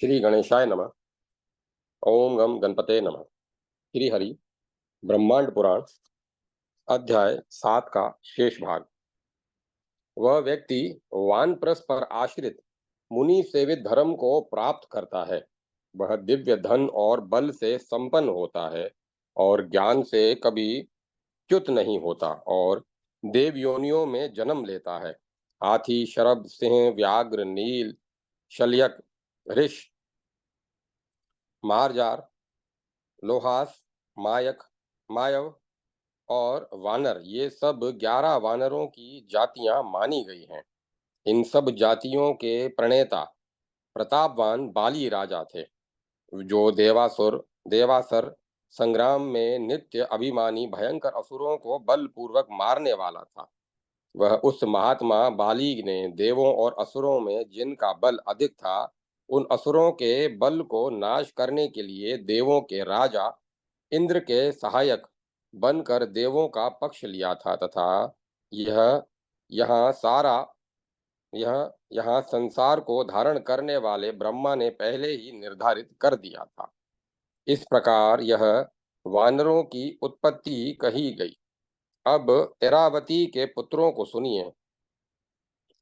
श्री गणेशाय नमः। ओम गम गणपते नमः। श्री हरि ब्रह्मांड पुराण अध्याय 7 का शेष भाग। वह व्यक्ति वानप्रस्थ पर आश्रित मुनि सेवित धर्म को प्राप्त करता है। वह दिव्य धन और बल से संपन्न होता है और ज्ञान से कभी च्युत नहीं होता और देव योनियों में जन्म लेता है। हाथी, शरभ, सिंह, व्याघ्र, नील, शल्यक, ऋष, मारजार, लोहास, मायक, मायव और वानर, ये सब 11 वानरों की जातियां मानी गई हैं। इन सब जातियों के प्रणेता प्रतापवान बाली राजा थे, जो देवासर संग्राम में नित्य अभिमानी भयंकर असुरों को बलपूर्वक मारने वाला था। वह उस महात्मा बाली ने देवों और असुरों में जिनका बल अधिक था, उन असुरों के बल को नाश करने के लिए देवों के राजा इंद्र के सहायक बनकर देवों का पक्ष लिया था तथा यह यहाँ सारा यह यहाँ संसार को धारण करने वाले ब्रह्मा ने पहले ही निर्धारित कर दिया था। इस प्रकार यह वानरों की उत्पत्ति कही गई। अब एरावती के पुत्रों को सुनिए।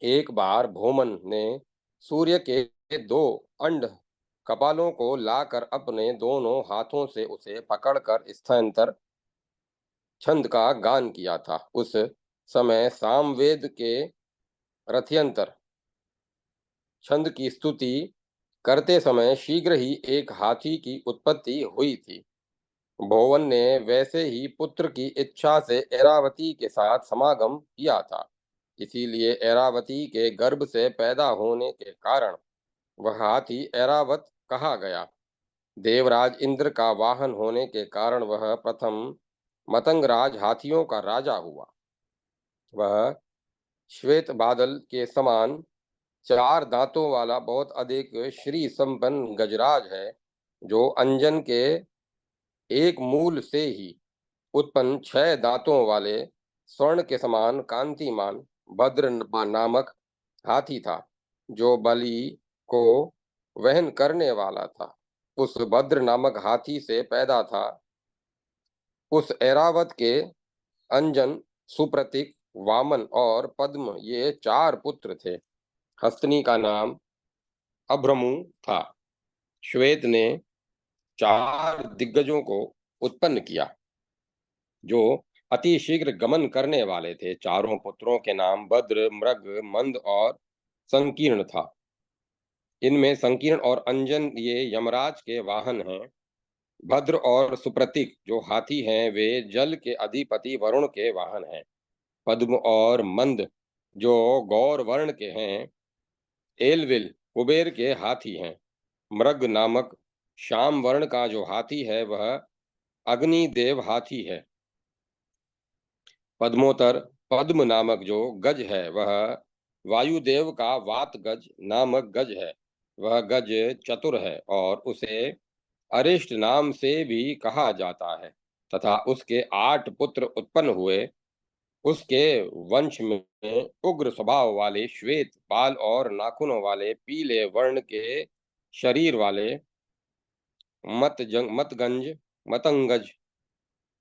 एक बार भोमन ने सूर्य के 2 अंड कपालों को लाकर अपने दोनों हाथों से उसे पकड़कर स्थानांतर छंद का गान किया था। उस समय सामवेद के रथयंतर छंद की स्तुति करते समय शीघ्र ही एक हाथी की उत्पत्ति हुई थी। भोवन ने वैसे ही पुत्र की इच्छा से ऐरावती के साथ समागम किया था। इसीलिए ऐरावती के गर्भ से पैदा होने के कारण वह हाथी ऐरावत कहा गया। देवराज इंद्र का वाहन होने के कारण वह प्रथम मतंगराज हाथियों का राजा हुआ। वह श्वेत बादल के समान 4 दांतों वाला बहुत अधिक श्री संपन्न गजराज है, जो अंजन के एक मूल से ही उत्पन्न 6 दांतों वाले स्वर्ण के समान कांतिमान भद्र नामक हाथी था, जो बलि को वहन करने वाला था। उस भद्र नामक हाथी से पैदा था उस ऐरावत के अंजन, सुप्रतीक, वामन और पद्म, ये 4 पुत्र थे। हस्तनी का नाम अभ्रमु था। श्वेत ने 4 दिग्गजों को उत्पन्न किया, जो अति शीघ्र गमन करने वाले थे। चारों पुत्रों के नाम भद्र, मृग, मंद और संकीर्ण था। इनमें संकीर्ण और अंजन ये यमराज के वाहन हैं। भद्र और सुप्रतीक जो हाथी हैं, वे जल के अधिपति वरुण के वाहन हैं। पद्म और मंद जो गौर वर्ण के हैं, एलविल कुबेर के हाथी हैं। मृग नामक श्याम वर्ण का जो हाथी है, वह अग्निदेव हाथी है। पद्मोत्तर पद्म नामक जो गज है, वह वायुदेव का वात गज नामक गज है। वह गज चतुर है और उसे अरिष्ट नाम से भी कहा जाता है, तथा उसके 8 पुत्र उत्पन्न हुए। उसके वंश में उग्र स्वभाव वाले श्वेत बाल और नाखूनों वाले पीले वर्ण के शरीर वाले मतंगज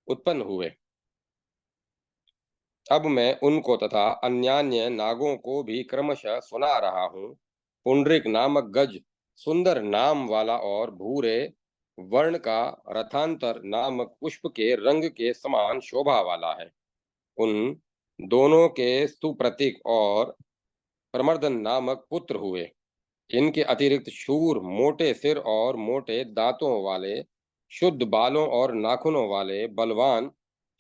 उत्पन्न हुए। अब मैं उनको तथा अन्यान्य नागों को भी क्रमशः सुना रहा हूँ। पुंडरिक नामक गज सुंदर नाम वाला और भूरे वर्ण का रथांतर नामक पुष्प के रंग के समान शोभा वाला है। उन दोनों के सुप्रतीक और प्रमर्दन नामक पुत्र हुए। इनके अतिरिक्त शूर, मोटे सिर और मोटे दांतों वाले, शुद्ध बालों और नाखूनों वाले बलवान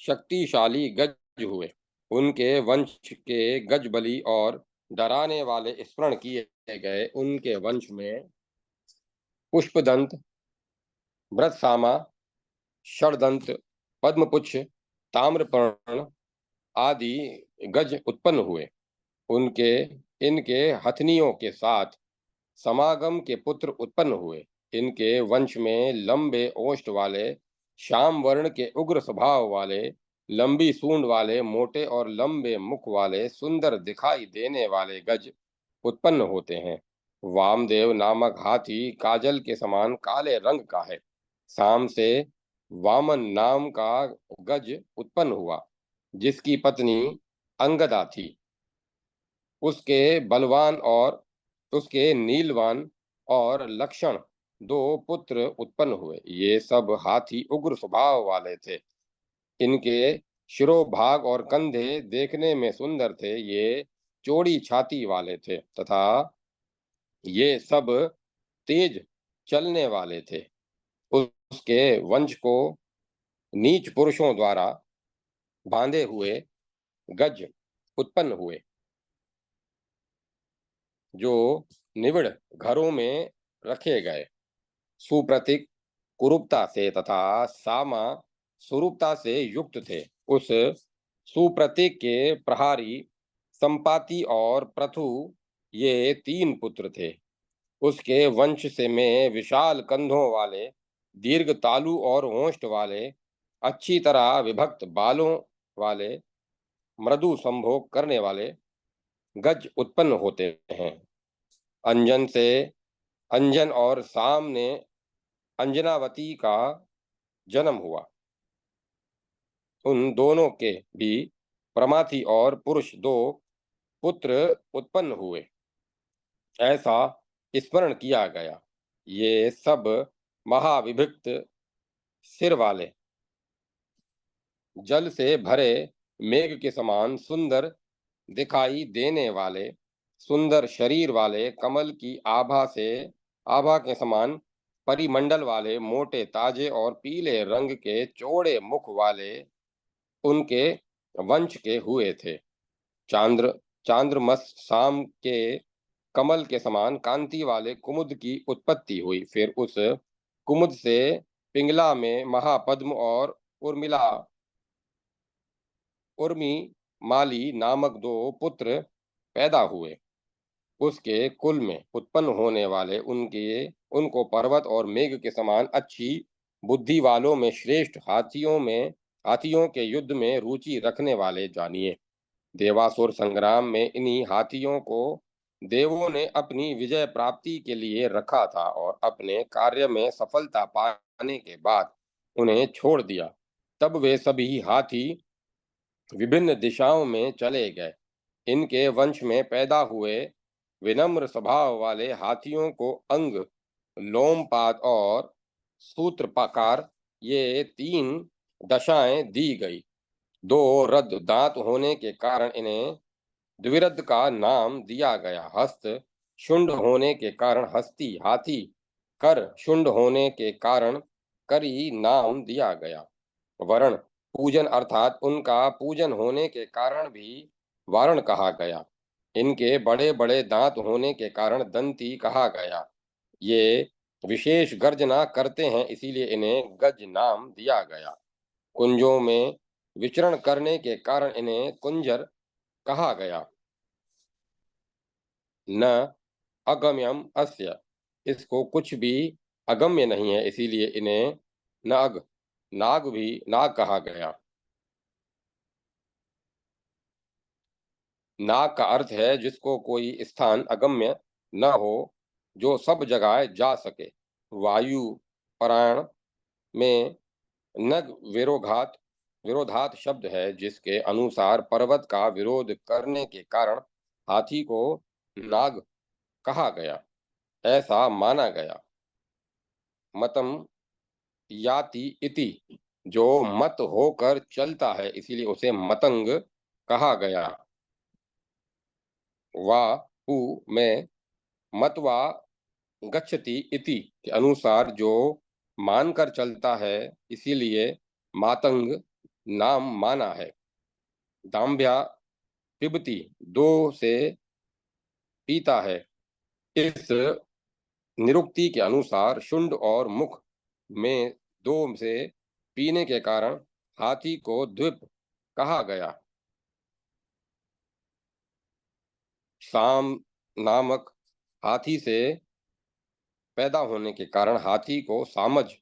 शक्तिशाली गज हुए। उनके वंश के गज बलि और डराने वाले स्मरण किए गए। उनके वंश में पुष्पदंत, भृतसामा, षडदंत, पद्मपुच्छ, ताम्रपर्ण आदि गज उत्पन्न हुए। उनके इनके हथनियों के साथ समागम के पुत्र उत्पन्न हुए। इनके वंश में लंबे ओष्ठ वाले, श्याम वर्ण के उग्र स्वभाव वाले, लंबी सूंड वाले, मोटे और लंबे मुख वाले, सुंदर दिखाई देने वाले गज उत्पन्न होते हैं। वामदेव नामक हाथी काजल के समान काले रंग का है। साम से वामन नाम का गज उत्पन्न हुआ, जिसकी पत्नी अंगदा थी। उसके बलवान और उसके नीलवान और लक्षण दो पुत्र उत्पन्न हुए। ये सब हाथी उग्र स्वभाव वाले थे। इनके शिरोभाग और कंधे देखने में सुंदर थे। ये चौड़ी छाती वाले थे तथा ये सब तेज चलने वाले थे। उसके वंश को नीच पुरुषों द्वारा बांधे हुए गज उत्पन्न हुए, जो निविड़ घरों में रखे गए। सुप्रतीक कुरूपता से तथा सामा सुरूपता से युक्त थे। उस सुप्रतीक के प्रहारी संपाति और प्रथु ये तीन पुत्र थे। उसके वंश से में विशाल कंधों वाले, दीर्घ तालु और ओष्ठ वाले, अच्छी तरह विभक्त बालों वाले, मृदु संभोग करने वाले गज उत्पन्न होते हैं। अंजन से अंजन और साम ने अंजनावती का जन्म हुआ। उन दोनों के भी प्रमाथि और पुरुष दो पुत्र उत्पन्न हुए, ऐसा स्मरण किया गया। ये सब महाविभक्त सिर वाले, जल से भरे मेघ के समान सुंदर दिखाई देने वाले, सुंदर शरीर वाले, कमल की आभा के समान परिमंडल वाले, मोटे ताजे और पीले रंग के चौड़े मुख वाले उनके वंश के हुए थे। चांद्रमस शाम के कमल के समान कांति वाले कुमुद की उत्पत्ति हुई। फिर उस कुमुद से पिंगला में महापद्म और उर्मिला उर्मी माली नामक दो पुत्र पैदा हुए। उसके कुल में उत्पन्न होने वाले उनको पर्वत और मेघ के समान अच्छी बुद्धि वालों में श्रेष्ठ हाथियों के युद्ध में रुचि रखने वाले जानिए। देवासुर संग्राम में इन्हीं हाथियों को देवों ने अपनी विजय प्राप्ति के लिए रखा था और अपने कार्य में सफलता पाने के बाद उन्हें छोड़ दिया। तब वे सभी हाथी विभिन्न दिशाओं में चले गए। इनके वंश में पैदा हुए विनम्र स्वभाव वाले हाथियों को अंग, लोमपाद और सूत्रपाकार ये तीन दशाएं दी गई। दो रद दांत होने के कारण इन्हें द्विरद का नाम दिया गया। हस्त शुंड होने के कारण हस्ती, हाथी कर शुंड होने के कारण करी नाम दिया गया। वरण पूजन अर्थात उनका पूजन होने के कारण भी वारण कहा गया। इनके बड़े बड़े दांत होने के कारण दंती कहा गया। ये विशेष गर्जना करते हैं, इसीलिए इन्हें गज नाम दिया गया। कुंजों में विचरण करने के कारण इन्हें कुंजर कहा गया। न अगम्यम अस्य, इसको कुछ भी अगम्य नहीं है, इसीलिए इन्हें नाग कहा गया। नाग का अर्थ है जिसको कोई स्थान अगम्य न हो, जो सब जगह जा सके। वायु प्राण में नग विरोधात शब्द है, जिसके अनुसार पर्वत का विरोध करने के कारण हाथी को नाग कहा गया, ऐसा माना गया। मतम याति इति, जो मत होकर चलता है, इसीलिए उसे मतंग कहा गया। वा हु में मतवा गच्छति इति के अनुसार जो मानकर चलता है, इसीलिए मातंग नाम माना है। दाम्भ्या पिबती, दो से पीता है। इस निरुक्ति के अनुसार शुंड और मुख में दो से पीने के कारण हाथी को द्विप कहा गया। साम नामक हाथी से पैदा होने के कारण हाथी को सामज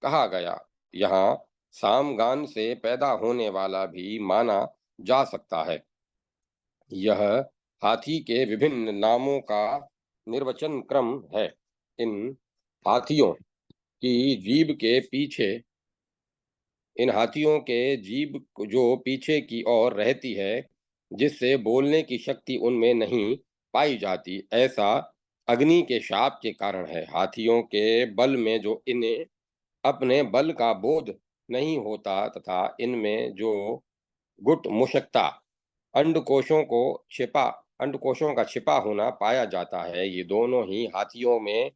कहा गया। यहाँ सामगान से पैदा होने वाला भी माना जा सकता है। यह हाथी के विभिन्न नामों का निर्वचन क्रम है। इन हाथियों की जीभ के पीछे इन हाथियों के जीभ जो पीछे की ओर रहती है, जिससे बोलने की शक्ति उनमें नहीं पाई जाती, ऐसा अग्नि के शाप के कारण है। हाथियों के बल में जो इन्हें अपने बल का बोध नहीं होता तथा इनमें जो गुट मुशक्ता अंडकोशों को छिपा अंडकोशों का छिपा होना पाया जाता है, ये दोनों ही हाथियों में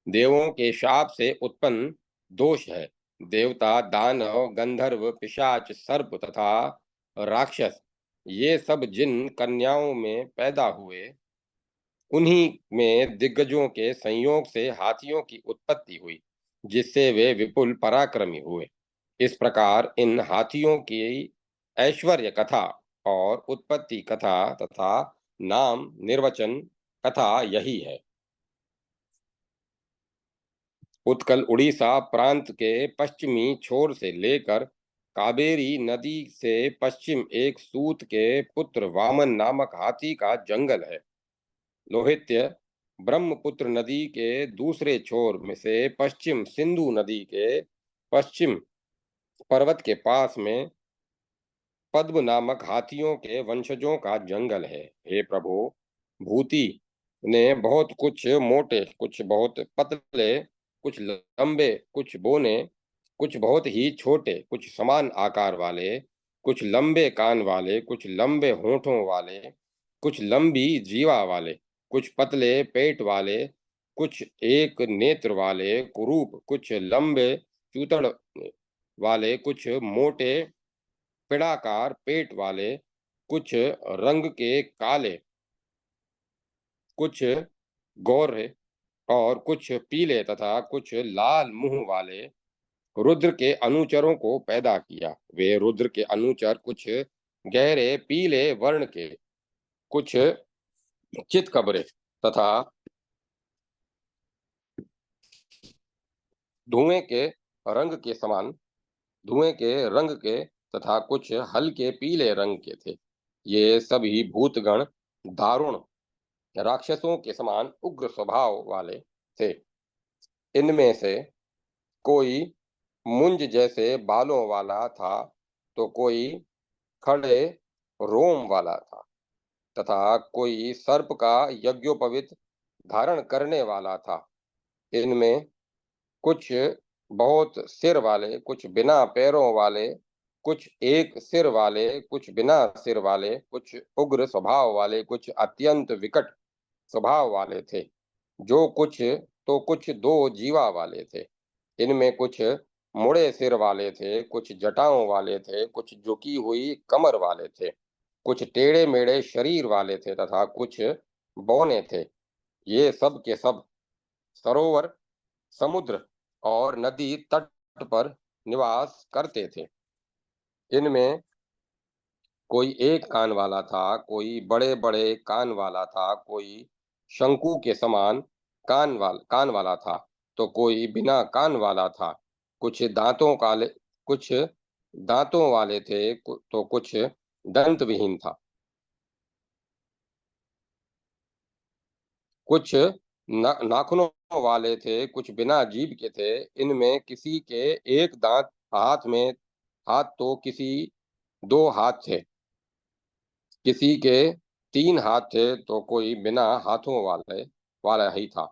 देवों के शाप से उत्पन्न दोष है। देवता, दानव, गंधर्व, पिशाच, सर्प तथा राक्षस, ये सब जिन कन्याओं में पैदा हुए, उन्हीं में दिग्गजों के संयोग से हाथियों की उत्पत्ति हुई, जिससे वे विपुल पराक्रमी हुए। इस प्रकार इन हाथियों की ऐश्वर्य कथा और उत्पत्ति कथा तथा नाम निर्वचन कथा यही है। उत्कल उड़ीसा प्रांत के पश्चिमी छोर से लेकर कावेरी नदी से पश्चिम एक सूत के पुत्र वामन नामक हाथी का जंगल है। लोहित्य ब्रह्मपुत्र नदी के दूसरे छोर में से पश्चिम सिंधु नदी के पश्चिम पर्वत के पास में पद्म नामक हाथियों के वंशजों का जंगल है। हे प्रभु, भूति ने बहुत कुछ मोटे, कुछ बहुत पतले, कुछ लंबे, कुछ बोने, कुछ बहुत ही छोटे, कुछ समान आकार वाले, कुछ लंबे कान वाले, कुछ लंबे होठों वाले, कुछ लंबी जीवा वाले, कुछ पतले पेट वाले, कुछ एक नेत्र वाले कुरूप, कुछ लंबे चूतड़ वाले, कुछ मोटे पिड़ाकार पेट वाले, कुछ रंग के काले, कुछ गोरे और कुछ पीले तथा कुछ लाल मुंह वाले रुद्र के अनुचरों को पैदा किया। वे रुद्र के अनुचर कुछ गहरे पीले वर्ण के, कुछ चितकबरे तथा धुएं के रंग के समान धुएं के रंग के तथा कुछ हल्के पीले रंग के थे। ये सभी भूतगण दारुण राक्षसों के समान उग्र स्वभाव वाले थे। इनमें से कोई मुंज जैसे बालों वाला था, तो कोई खड़े रोम वाला था, तथा कोई सर्प का यज्ञोपवीत धारण करने वाला था। इनमें कुछ बहुत सिर वाले, कुछ बिना पैरों वाले, कुछ एक सिर वाले, कुछ बिना सिर वाले, कुछ उग्र स्वभाव वाले, कुछ अत्यंत विकट स्वभाव वाले थे। जो कुछ तो कुछ दो जीवा वाले थे। इनमें कुछ मुड़े सिर वाले थे, कुछ जटाओं वाले थे, कुछ झुकी हुई कमर वाले थे, कुछ टेढ़े मेढ़े शरीर वाले थे तथा कुछ बौने थे। ये सब के सब सरोवर, समुद्र और नदी तट पर निवास करते थे। इनमें कोई एक कान वाला था, कोई बड़े बड़े कान वाला था, कोई शंकु के समान कान वाला था, तो कोई बिना कान वाला था। कुछ कुछ दांतों वाले थे, तो कुछ दंत विहीन था। कुछ नाखूनों वाले थे, कुछ बिना जीभ के थे। इनमें किसी के एक दांत हाथ तो किसी दो हाथ थे, किसी के तीन हाथ थे, तो कोई बिना हाथों वाला ही था।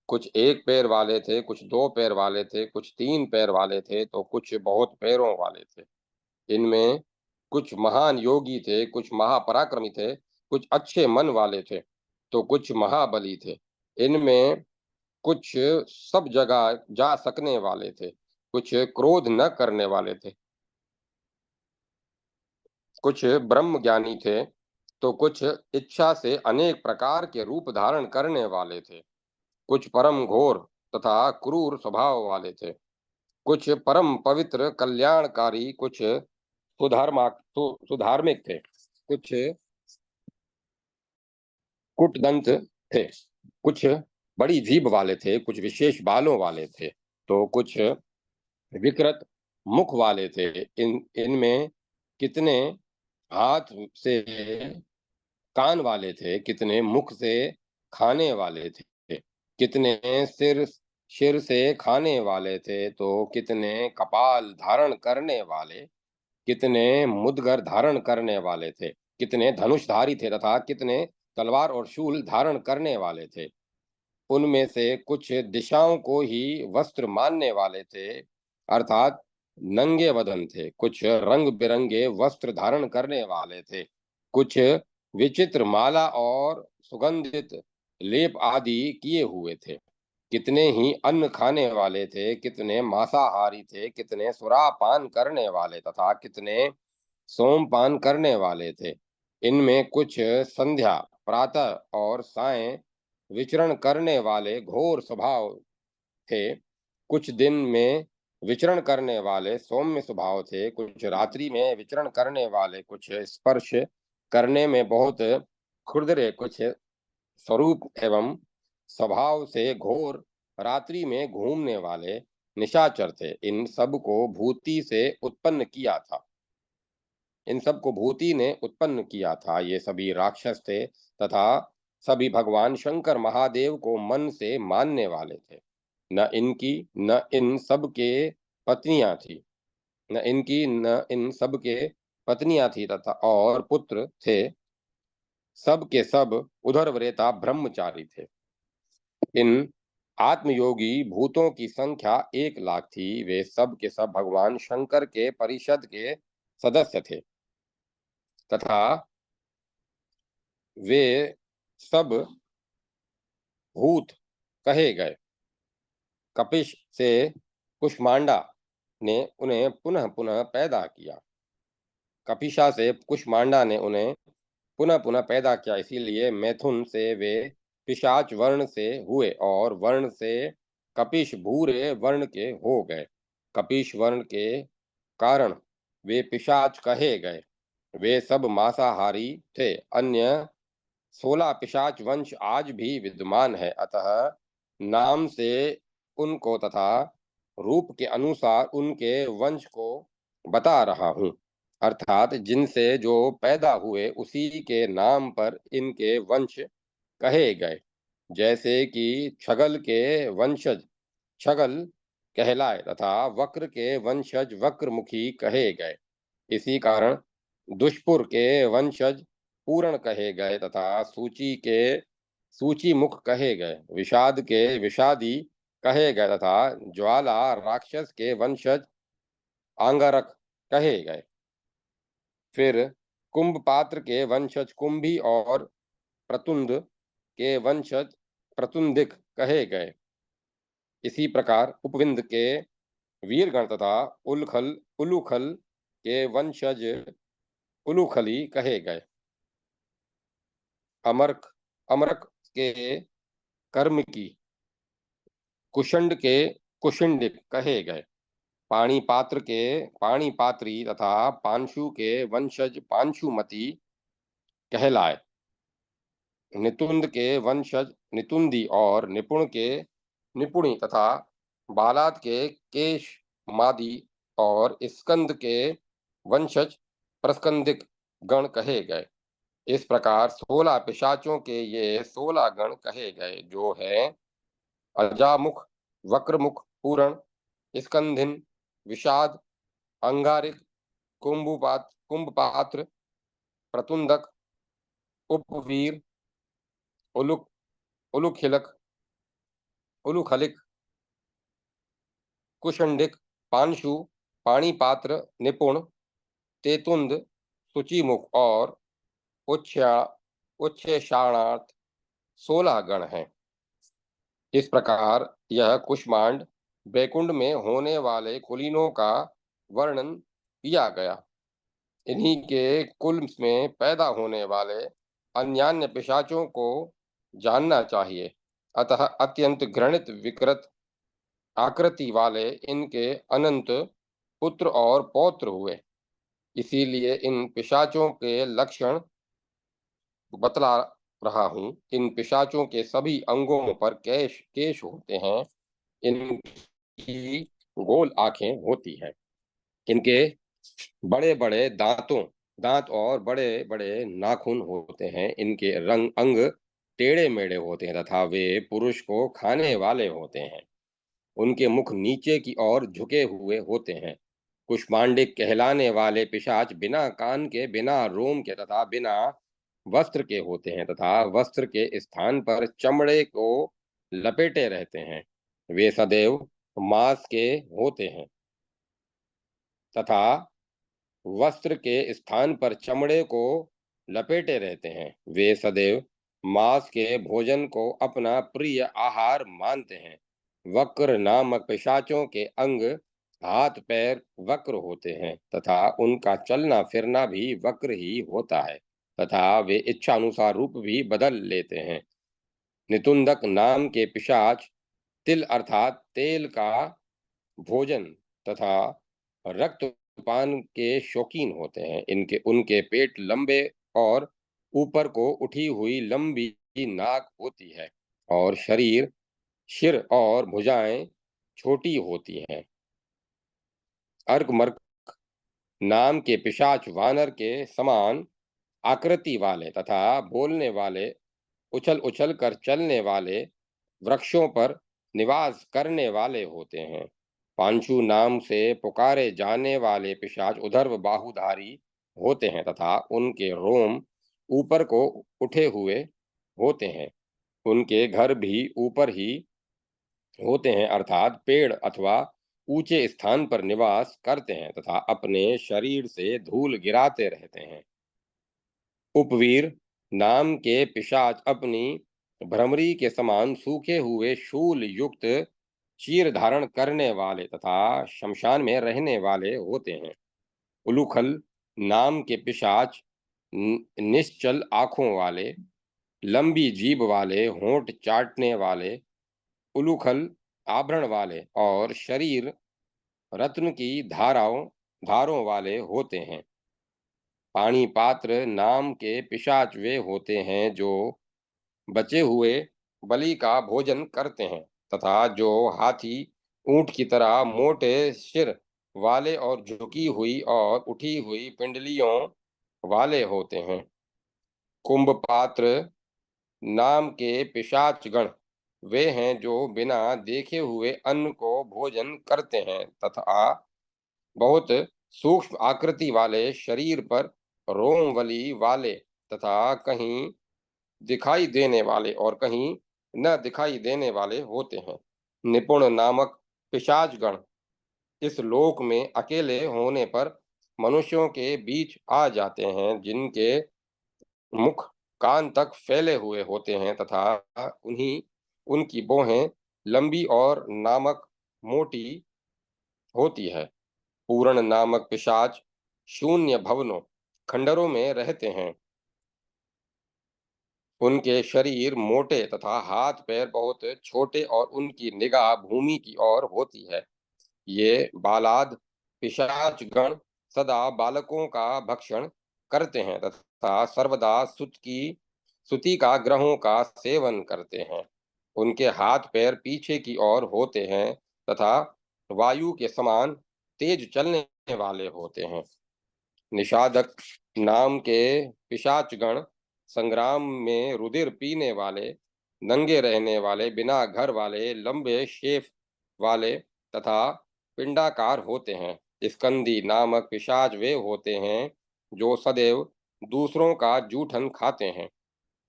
कुछ एक पैर वाले थे, कुछ दो पैर वाले थे, कुछ तीन पैर वाले थे, तो कुछ बहुत पैरों वाले थे। इनमें कुछ महान योगी थे, कुछ महापराक्रमी थे, कुछ अच्छे मन वाले थे, तो कुछ महाबली थे। इनमें कुछ सब जगह जा सकने वाले थे, कुछ क्रोध न करने वाले थे, कुछ ब्रह्म ज्ञानी थे, तो कुछ इच्छा से अनेक प्रकार के रूप धारण करने वाले थे, कुछ परम घोर तथा क्रूर स्वभाव वाले थे, कुछ परम पवित्र कल्याणकारी, कुछ सुधार्मिक थे, कुछ कुटदंत थे, कुछ बड़ी जीभ वाले थे, कुछ विशेष बालों वाले थे, तो कुछ विकृत मुख वाले थे। इनमें कितने हाथ से कान वाले थे, कितने मुख से खाने वाले थे। कितने सिर सिर से खाने वाले थे, तो कितने कपाल धारण करने वाले, कितने मुद्गर धारण करने वाले थे, कितने धनुषधारी थे तथा कितने तलवार और शूल धारण करने वाले थे। उनमें से कुछ दिशाओं को ही वस्त्र मानने वाले थे, अर्थात नंगे बदन थे। कुछ रंग बिरंगे वस्त्र धारण करने वाले थे, कुछ विचित्र माला और सुगंधित लेप आदि किए हुए थे। कितने ही अन्न खाने वाले थे, कितने मांसाहारी थे, कितने सुरापान करने वाले तथा कितने सोमपान करने वाले थे। इनमें कुछ संध्या, प्रातः और सायं विचरण करने वाले घोर स्वभाव थे, कुछ दिन में विचरण करने वाले सौम्य स्वभाव थे, कुछ रात्रि में विचरण करने वाले, कुछ स्पर्श करने में बहुत खुरदरे, कुछ स्वरूप एवं स्वभाव से घोर रात्रि में घूमने वाले निशाचर थे। इन सब को भूति से उत्पन्न किया था। इन सब को भूति ने उत्पन्न किया था। ये सभी राक्षस थे तथा सभी भगवान शंकर महादेव को मन से मानने वाले थे। न इनकी न इन सब के पत्नियां थी, न इनकी न इन सब के पत्नियां थी तथा और पुत्र थे। सब के सब उधरवरेता ब्रह्मचारी थे। इन आत्मयोगी भूतों की संख्या 1 लाख थी। वे सब के सब भगवान शंकर के परिषद के सदस्य थे तथा वे सब भूत कहे गए। कपिश से कुष्मांडा ने उन्हें पुनः पुनः पैदा किया। कपिशा से कुष्मांडा ने उन्हें पुनः पुनः पैदा किया, इसीलिए मैथुन से वे पिशाच वर्ण से हुए और वर्ण से कपिश भूरे वर्ण के हो गए। कपिश वर्ण के कारण वे पिशाच कहे गए। वे सब मांसाहारी थे। अन्य 16 पिशाच वंश आज भी विद्यमान है, अतः नाम से उनको तथा रूप के अनुसार उनके वंश को बता रहा हूँ। अर्थात जिनसे जो पैदा हुए उसी के नाम पर इनके वंश कहे गए। जैसे कि छगल के वंशज छगल कहलाए तथा वक्र के वंशज वक्रमुखी कहे गए। इसी कारण दुष्पुर के वंशज पूर्ण कहे गए तथा सूची के सूची मुख कहे गए। विषाद के विषादी कहे गए तथा ज्वाला राक्षस के वंशज आंगारक कहे गए। फिर कुंभपात्र के वंशज कुंभी और प्रतुंद के वंशज प्रतुंदिक कहे गए। इसी प्रकार उपविंद के वीरगण तथा उलखल उलूखल के वंशज उलूखली कहे गए। अमरक अमरक के कर्मकी, कुशंड के कुशिंडिक कहे गए। पाणिपात्र के पाणिपात्री तथा पांशु के वंशज पांशुमती कहलाए। नितुंद के वंशज नितुंदी और निपुण के निपुणी तथा बालाद के केश मादी और स्कंद के वंशज प्रस्कंदिक गण कहे गए। इस प्रकार 16 पिशाचों के ये 16 गण कहे गए, जो है अजामुख, वक्रमुख, पूरण, स्कंधिन, विषाद, अंगारिक, कुंभपात्र, प्रतुंदक, उपवीर, उलुक उलुखिलक, उलुखलिक, कुशंडिक, पांशु, पाणिपात्र, निपुण, तेतुंद, सुचिमुख और उच्छा उच्छेषाणार्थ 16 गण हैं। इस प्रकार यह कुष्मांड बैकुंड में होने वाले कुलीनों का वर्णन किया गया। इन्हीं के कुल में पैदा होने वाले अन्यान्य पिशाचों को जानना चाहिए। अतः अत्यंत घृणित विकृत आकृति वाले इनके अनंत पुत्र और पौत्र हुए। इसीलिए इन पिशाचों के लक्षण बतला रहा हूं। इन पिशाचों के सभी अंगों पर केश केश होते हैं। इनकी गोल आंखें होती हैं। इनके बड़े बड़े दांत और बड़े बड़े नाखून होते हैं। इनके रंग अंग टेढ़े मेढ़े होते हैं तथा वे पुरुष को खाने वाले होते हैं। उनके मुख नीचे की ओर झुके हुए होते हैं। कुष्मांडिक कहलाने वाले पिशाच बिना कान के, बिना रोम के तथा बिना वस्त्र के होते हैं तथा वस्त्र के स्थान पर चमड़े को लपेटे रहते हैं। वे सदैव मांस के होते हैं तथा वस्त्र के स्थान पर चमड़े को लपेटे रहते हैं। वे सदैव मांस के भोजन को अपना प्रिय आहार मानते हैं। वक्र नामक पिशाचों के अंग, हाथ पैर वक्र होते हैं तथा उनका चलना फिरना भी वक्र ही होता है तथा वे इच्छा अनुसार रूप भी बदल लेते हैं। नितुंदक नाम के पिशाच तिल अर्थात तेल का भोजन तथा रक्तपान के शौकीन होते हैं। इनके उनके पेट लंबे और ऊपर को उठी हुई लंबी नाक होती है और शरीर, सिर और भुजाएं छोटी होती हैं। अर्कमर्क नाम के पिशाच वानर के समान आकृति वाले तथा बोलने वाले, उछल उछल कर चलने वाले, वृक्षों पर निवास करने वाले होते हैं। पांचू नाम से पुकारे जाने वाले पिशाच उधर्व बाहुधारी होते हैं तथा उनके रोम ऊपर को उठे हुए होते हैं। उनके घर भी ऊपर ही होते हैं अर्थात पेड़ अथवा ऊंचे स्थान पर निवास करते हैं तथा अपने शरीर से धूल गिराते रहते हैं। उपवीर नाम के पिशाच अपनी भ्रमरी के समान सूखे हुए शूल युक्त चीर धारण करने वाले तथा शमशान में रहने वाले होते हैं। उलूखल नाम के पिशाच निश्चल आंखों वाले, लंबी जीभ वाले, होंठ चाटने वाले, उलूखल आभरण वाले और शरीर रत्न की धारों वाले होते हैं। पाणी पात्र नाम के पिशाच वे होते हैं जो बचे हुए बलि का भोजन करते हैं तथा जो हाथी, ऊंट की तरह मोटे सिर वाले और झुकी हुई और उठी हुई पिंडलियों वाले होते हैं। कुंभपात्र नाम के पिशाचगण वे हैं जो बिना देखे हुए अन्न को भोजन करते हैं तथा बहुत सूक्ष्म आकृति वाले, शरीर पर रोमवली वाले तथा कहीं दिखाई देने वाले और कहीं न दिखाई देने वाले होते हैं। निपुण नामक पिशाचगण इस लोक में अकेले होने पर मनुष्यों के बीच आ जाते हैं, जिनके मुख कान तक फैले हुए होते हैं तथा उन्हीं उनकी भौहें लंबी और नामक मोटी होती है। पूर्ण नामक पिशाच शून्य भवनों, खंडरों में रहते हैं। उनके शरीर मोटे तथा हाथ पैर बहुत छोटे और उनकी निगाह भूमि की ओर होती है। ये बालाद पिशाच गण सदा बालकों का भक्षण करते हैं तथा सर्वदा सुति का ग्रहों का सेवन करते हैं। उनके हाथ पैर पीछे की ओर होते हैं तथा वायु के समान तेज चलने वाले होते हैं। निषादक नाम के पिशाचगण संग्राम में रुधिर पीने वाले, नंगे रहने वाले, बिना घर वाले, लंबे शेफ वाले तथा पिंडाकार होते हैं। स्कंदी नामक पिशाच वे होते हैं जो सदैव दूसरों का जूठन खाते हैं।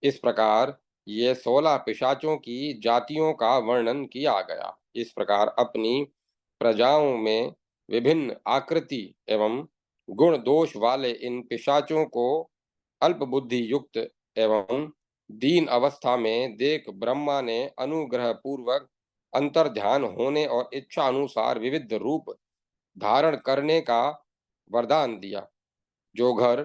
इस प्रकार ये 16 पिशाचों की जातियों का वर्णन किया गया। इस प्रकार अपनी प्रजाओं में विभिन्न आकृति एवं गुण दोष वाले इन पिशाचों को अल्प बुद्धि युक्त एवं दीन अवस्था में देख ब्रह्मा ने अनुग्रह पूर्वक अंतर्ध्यान होने और इच्छा अनुसार विविध रूप धारण करने का वरदान दिया। जो घर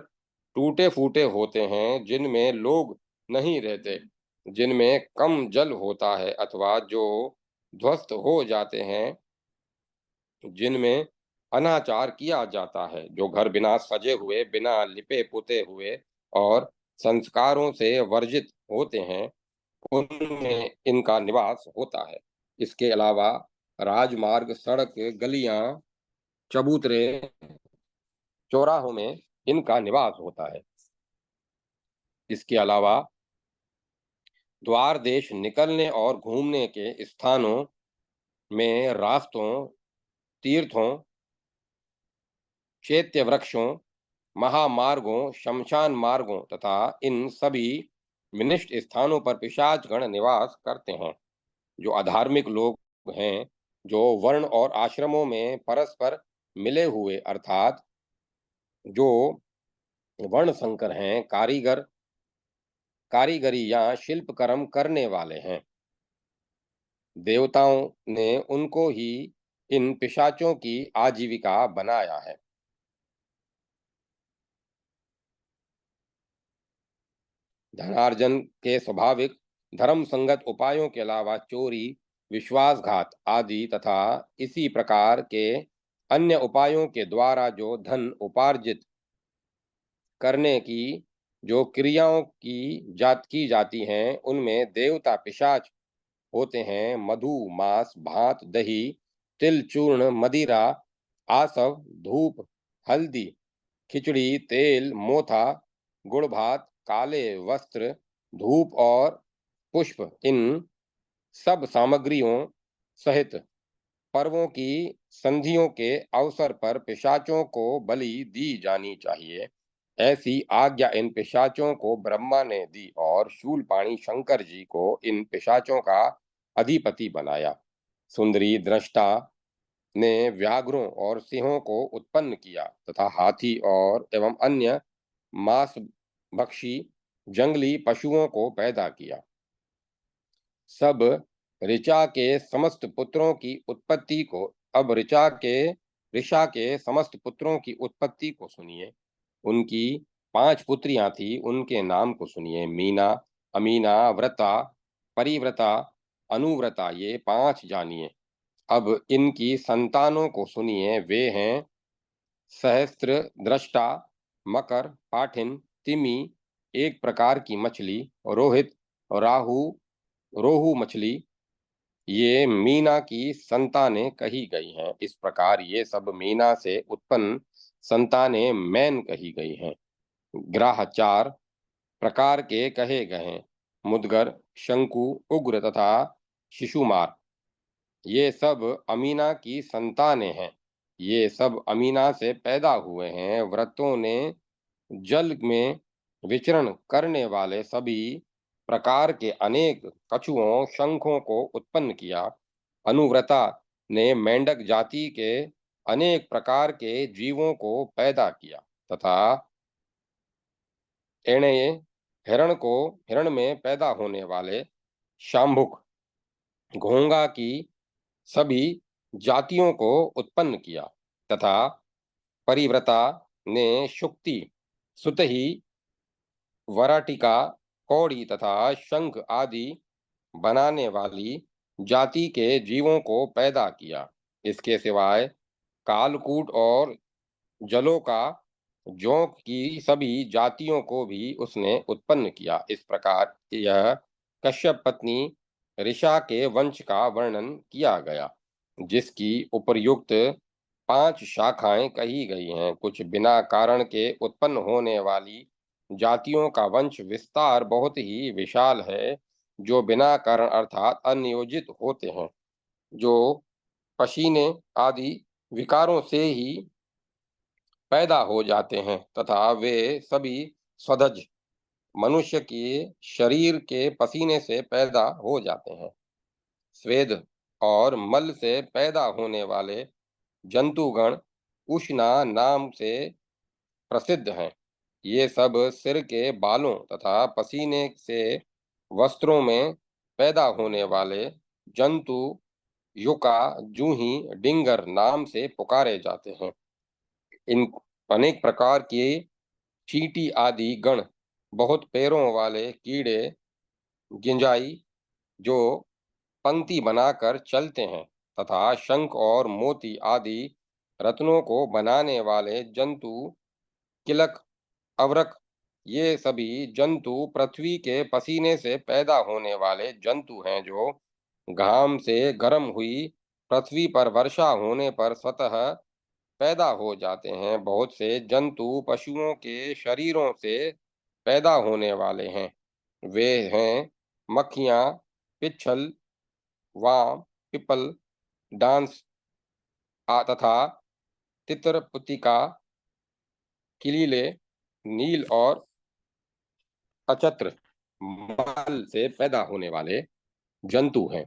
टूटे फूटे होते हैं, जिनमें लोग नहीं रहते, जिनमें कम जल होता है अथवा जो ध्वस्त हो जाते हैं, जिनमें अनाचार किया जाता है, जो घर बिना सजे हुए, बिना लिपे पुते हुए और संस्कारों से वर्जित होते हैं, उनमें इनका निवास होता है। इसके अलावा राजमार्ग, सड़क, गलियां, चबूतरे, चौराहों में इनका निवास होता है। इसके अलावा द्वार देश निकलने और घूमने के स्थानों में रास्तों, तीर्थों, चैत्य वृक्षों, महामार्गों, शमशान मार्गों तथा इन सभी विनिष्ट स्थानों पर पिशाचगण निवास करते हैं। जो अधार्मिक लोग हैं, जो वर्ण और आश्रमों में परस्पर मिले हुए अर्थात जो वर्ण संकर हैं, कारीगरी या शिल्प कर्म करने वाले हैं, देवताओं ने उनको ही इन पिशाचों की आजीविका बनाया है। धनार्जन के स्वाभाविक धर्म संगत उपायों के अलावा चोरी, विश्वासघात आदि तथा इसी प्रकार के अन्य उपायों के द्वारा जो धन उपार्जित करने की जो क्रियाओं की जाती हैं, उनमें देवता पिशाच होते हैं। मधु, मांस, भात, दही, तिल, चूर्ण, मदिरा, आसव, धूप, हल्दी, खिचड़ी, तेल, मोथा, गुड़ भात, काले वस्त्र, धूप और पुष्प, इन सब सामग्रियों सहित पर्वों की संधियों के अवसर पर पिशाचों को बलि दी जानी चाहिए। ऐसी आज्ञा इन पिशाचों को ब्रह्मा ने दी और शूलपाणी शंकर जी को इन पिशाचों का अधिपति बनाया। सुंदरी दृष्टा ने व्याघ्रों और सिंहों को उत्पन्न किया तथा हाथी और एवं अन्य मांस भक्षी जंगली पशुओं को पैदा किया। सब ऋचा के समस्त पुत्रों की उत्पत्ति को अब ऋषा के समस्त पुत्रों की उत्पत्ति को सुनिए। उनकी 5 पुत्रियां थी, उनके नाम को सुनिए। मीना, अमीना, व्रता, परिव्रता, अनुव्रता, ये 5 जानिए। अब इनकी संतानों को सुनिए। वे हैं सहस्त्र दृष्टा, मकर, पाठिन, तिमी, एक प्रकार की मछली, रोहित, राहु, रोहू मछली, ये मीना की संतानें कही गई हैं। इस प्रकार ये सब मीना से उत्पन्न संतानें मैन कही गई हैं। ग्राह 4 प्रकार के कहे गए हैं। मुदगर, शंकु, उग्र तथा शिशुमार, ये सब अमीना की संतानें हैं। ये सब अमीना से पैदा हुए हैं। व्रतों ने जल में विचरण करने वाले सभी प्रकार के अनेक कछुओं, शंखों को उत्पन्न किया। अनुव्रता ने मेंढक जाति के अनेक प्रकार के जीवों को पैदा किया तथा एणे हिरण में पैदा होने वाले शाम्भुक, घोंगा की सभी जातियों को उत्पन्न किया तथा परिव्रता ने शुक्ति, सुतही, वराटिका, कौड़ी तथा शंख आदि बनाने वाली जाति के जीवों को पैदा किया। इसके सिवाय कालकूट और जलों का जोंक की सभी जातियों को भी उसने उत्पन्न किया। इस प्रकार यह कश्यप पत्नी ऋषा के वंश का वर्णन किया गया, जिसकी उपर्युक्त 5 शाखाएं कही गई हैं। कुछ बिना कारण के उत्पन्न होने वाली जातियों का वंश विस्तार बहुत ही विशाल है, जो बिना कारण अर्थात अनियोजित होते हैं, जो पसीने आदि विकारों से ही पैदा हो जाते हैं तथा वे सभी स्वधज मनुष्य के शरीर के पसीने से पैदा हो जाते हैं। स्वेद और मल से पैदा होने वाले जंतुगण उष्णा नाम से प्रसिद्ध हैं। ये सब सिर के बालों तथा पसीने से वस्त्रों में पैदा होने वाले जंतु युका, जूही, डिंगर नाम से पुकारे जाते हैं। इन अनेक प्रकार के चींटी आदि गण, बहुत पैरों वाले कीड़े, गिंजाई जो पंक्ति बनाकर चलते हैं तथा शंख और मोती आदि रत्नों को बनाने वाले जंतु, किलक, अवरक, ये सभी जंतु पृथ्वी के पसीने से पैदा होने वाले जंतु हैं, जो घाम से गर्म हुई पृथ्वी पर वर्षा होने पर स्वतः पैदा हो जाते हैं। बहुत से जंतु पशुओं के शरीरों से पैदा होने वाले हैं। वे हैं मक्खियाँ, पिच्छल, वाम, पिपल, डांस तथा तितर पुतिका, किलीले, नील और अचत्र मल से पैदा होने वाले जंतु हैं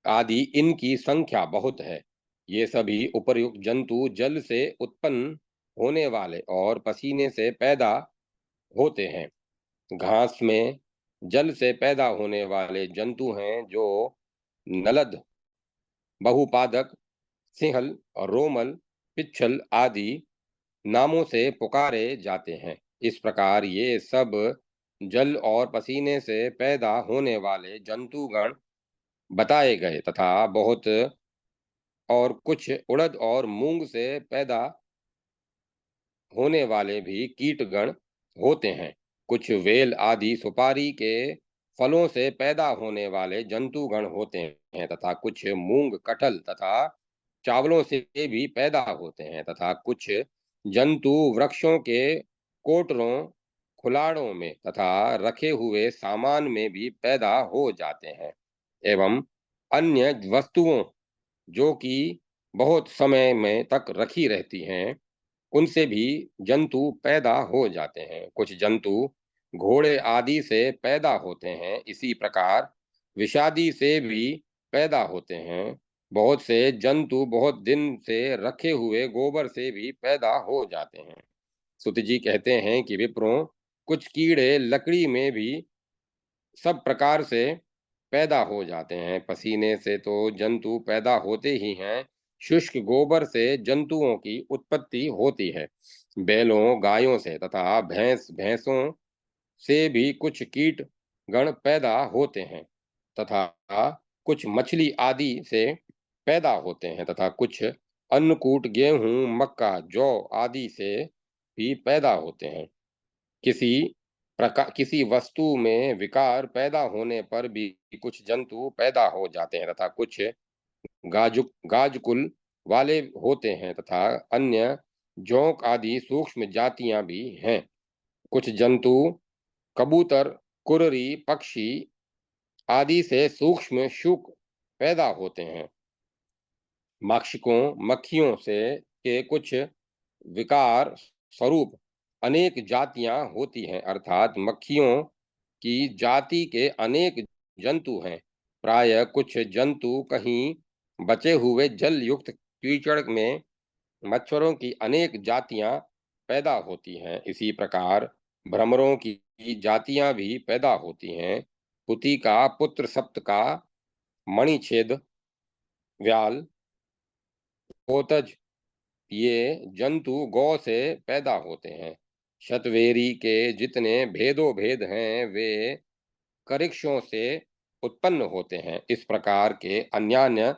आदि। इनकी संख्या बहुत है। ये सभी उपर्युक्त जंतु जल से उत्पन्न होने वाले और पसीने से पैदा होते हैं। घास में जल से पैदा होने वाले जंतु हैं जो नलद, बहुपादक, सिंहल, रोमल, पिच्छल आदि नामों से पुकारे जाते हैं। इस प्रकार ये सब जल और पसीने से पैदा होने वाले जंतुगण बताए गए तथा बहुत और कुछ उड़द और मूंग से पैदा होने वाले भी कीटगण होते हैं। कुछ वेल आदि सुपारी के फलों से पैदा होने वाले जंतुगण होते हैं तथा कुछ मूंग, कटहल तथा चावलों से भी पैदा होते हैं तथा कुछ जंतु वृक्षों के कोटरों, खुलाड़ों में तथा रखे हुए सामान में भी पैदा हो जाते हैं। एवं अन्य वस्तुओं जो कि बहुत समय में तक रखी रहती हैं, उनसे भी जंतु पैदा हो जाते हैं। कुछ जंतु घोड़े आदि से पैदा होते हैं। इसी प्रकार विषादी से भी पैदा होते हैं। बहुत से जंतु बहुत दिन से रखे हुए गोबर से भी पैदा हो जाते हैं। सुत जी कहते हैं कि विप्रों, कुछ कीड़े लकड़ी में भी सब प्रकार से पैदा हो जाते हैं। पसीने से तो जंतु पैदा होते ही हैं। शुष्क गोबर से जंतुओं की उत्पत्ति होती है। बैलों, गायों से तथा भैंसों से भी कुछ कीट गण पैदा होते हैं तथा कुछ मछली आदि से पैदा होते हैं तथा कुछ अन्नकूट, गेहूं, मक्का, जौ आदि से भी पैदा होते हैं। किसी वस्तु में विकार पैदा होने पर भी कुछ जंतु पैदा हो जाते हैं तथा कुछ गाजकुल वाले होते हैं तथा अन्य जोंक आदि सूक्ष्म जातियां भी हैं। कुछ जंतु कबूतर, कुररी, पक्षी आदि से सूक्ष्म शुक पैदा होते हैं। मक्खियों से के कुछ विकार स्वरूप अनेक जातियां होती हैं, अर्थात मक्खियों की जाति के अनेक जंतु हैं। प्राय कुछ जंतु कहीं बचे हुए जल युक्त कीचड़ में मच्छरों की अनेक जातियां पैदा होती हैं। इसी प्रकार भ्रमरों की जातियां भी पैदा होती हैं। पुती का पुत्र सप्त का, मणिछेद, व्याल, पोतज, ये जंतु गौ से पैदा होते हैं। शतवेरी के जितने भेदों भेद हैं वे करिक्षों से उत्पन्न होते हैं। इस प्रकार के अन्यान्य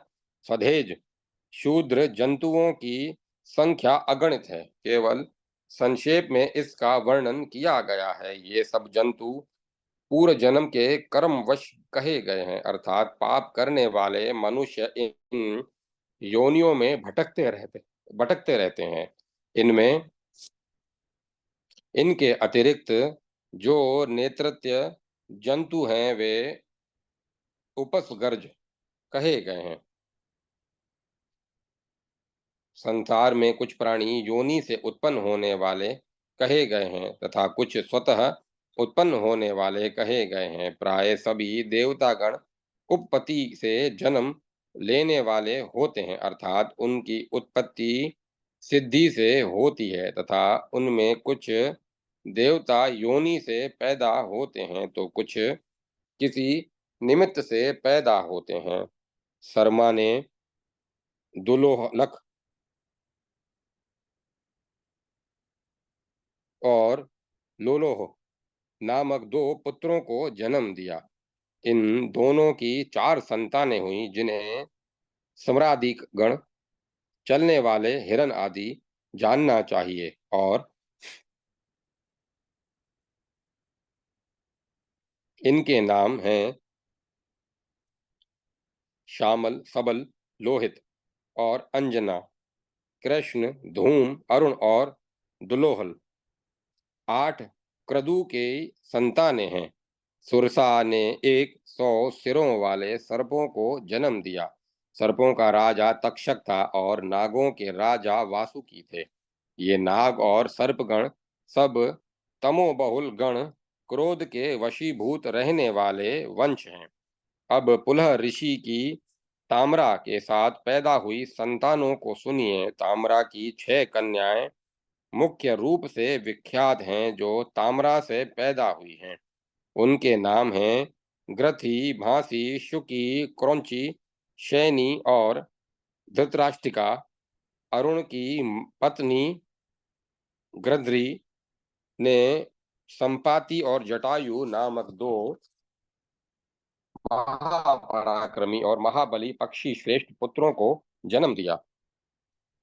स्वधेज शूद्र जंतुओं की संख्या अगणित है। केवल संक्षेप में इसका वर्णन किया गया है। ये सब जंतु पूर्व जन्म के कर्मवश कहे गए हैं, अर्थात पाप करने वाले मनुष्य इन योनियों में भटकते रहते हैं। इनमें इनके अतिरिक्त जो नेत्रत्य जंतु हैं वे उपसर्गज कहे गए हैं। संसार में कुछ प्राणी योनि से उत्पन्न होने वाले कहे गए हैं तथा कुछ स्वतः उत्पन्न होने वाले कहे गए हैं। प्राय सभी देवतागण उपपत्ति से जन्म लेने वाले होते हैं, अर्थात उनकी उत्पत्ति सिद्धि से होती है तथा उनमें कुछ देवता योनि से पैदा होते हैं तो कुछ किसी निमित्त से पैदा होते हैं। शर्मा ने दुलोहनक और लोलोह नामक दो पुत्रों को जन्म दिया। इन दोनों की चार संतानें हुई जिन्हें सम्रादिक गण, चलने वाले हिरन आदि जानना चाहिए। और इनके नाम हैं श्यामल, सबल, लोहित और अंजना, कृष्ण, धूम, अरुण और दुलोहल। 8 क्रदु के संतानें हैं। सुरसा ने 100 सिरों वाले सर्पों को जन्म दिया। सर्पों का राजा तक्षक था और नागों के राजा वासुकी थे। ये नाग और सर्पगण सब तमोबहुल गण, क्रोध के वशीभूत रहने वाले वंश हैं। अब पुलह ऋषि की ताम्रा के साथ पैदा हुई संतानों को सुनिए। ताम्रा की 6 कन्याएं मुख्य रूप से विख्यात हैं, जो ताम्रा से पैदा हुई हैं। उनके नाम हैं ग्रथी, भांसी, शुकी, क्रौंची, शैनी और धृतराष्ट्रिका। अरुण की पत्नी गृध्री ने संपाति और जटायु नामक 2 महापराक्रमी और महाबली पक्षी श्रेष्ठ पुत्रों को जन्म दिया।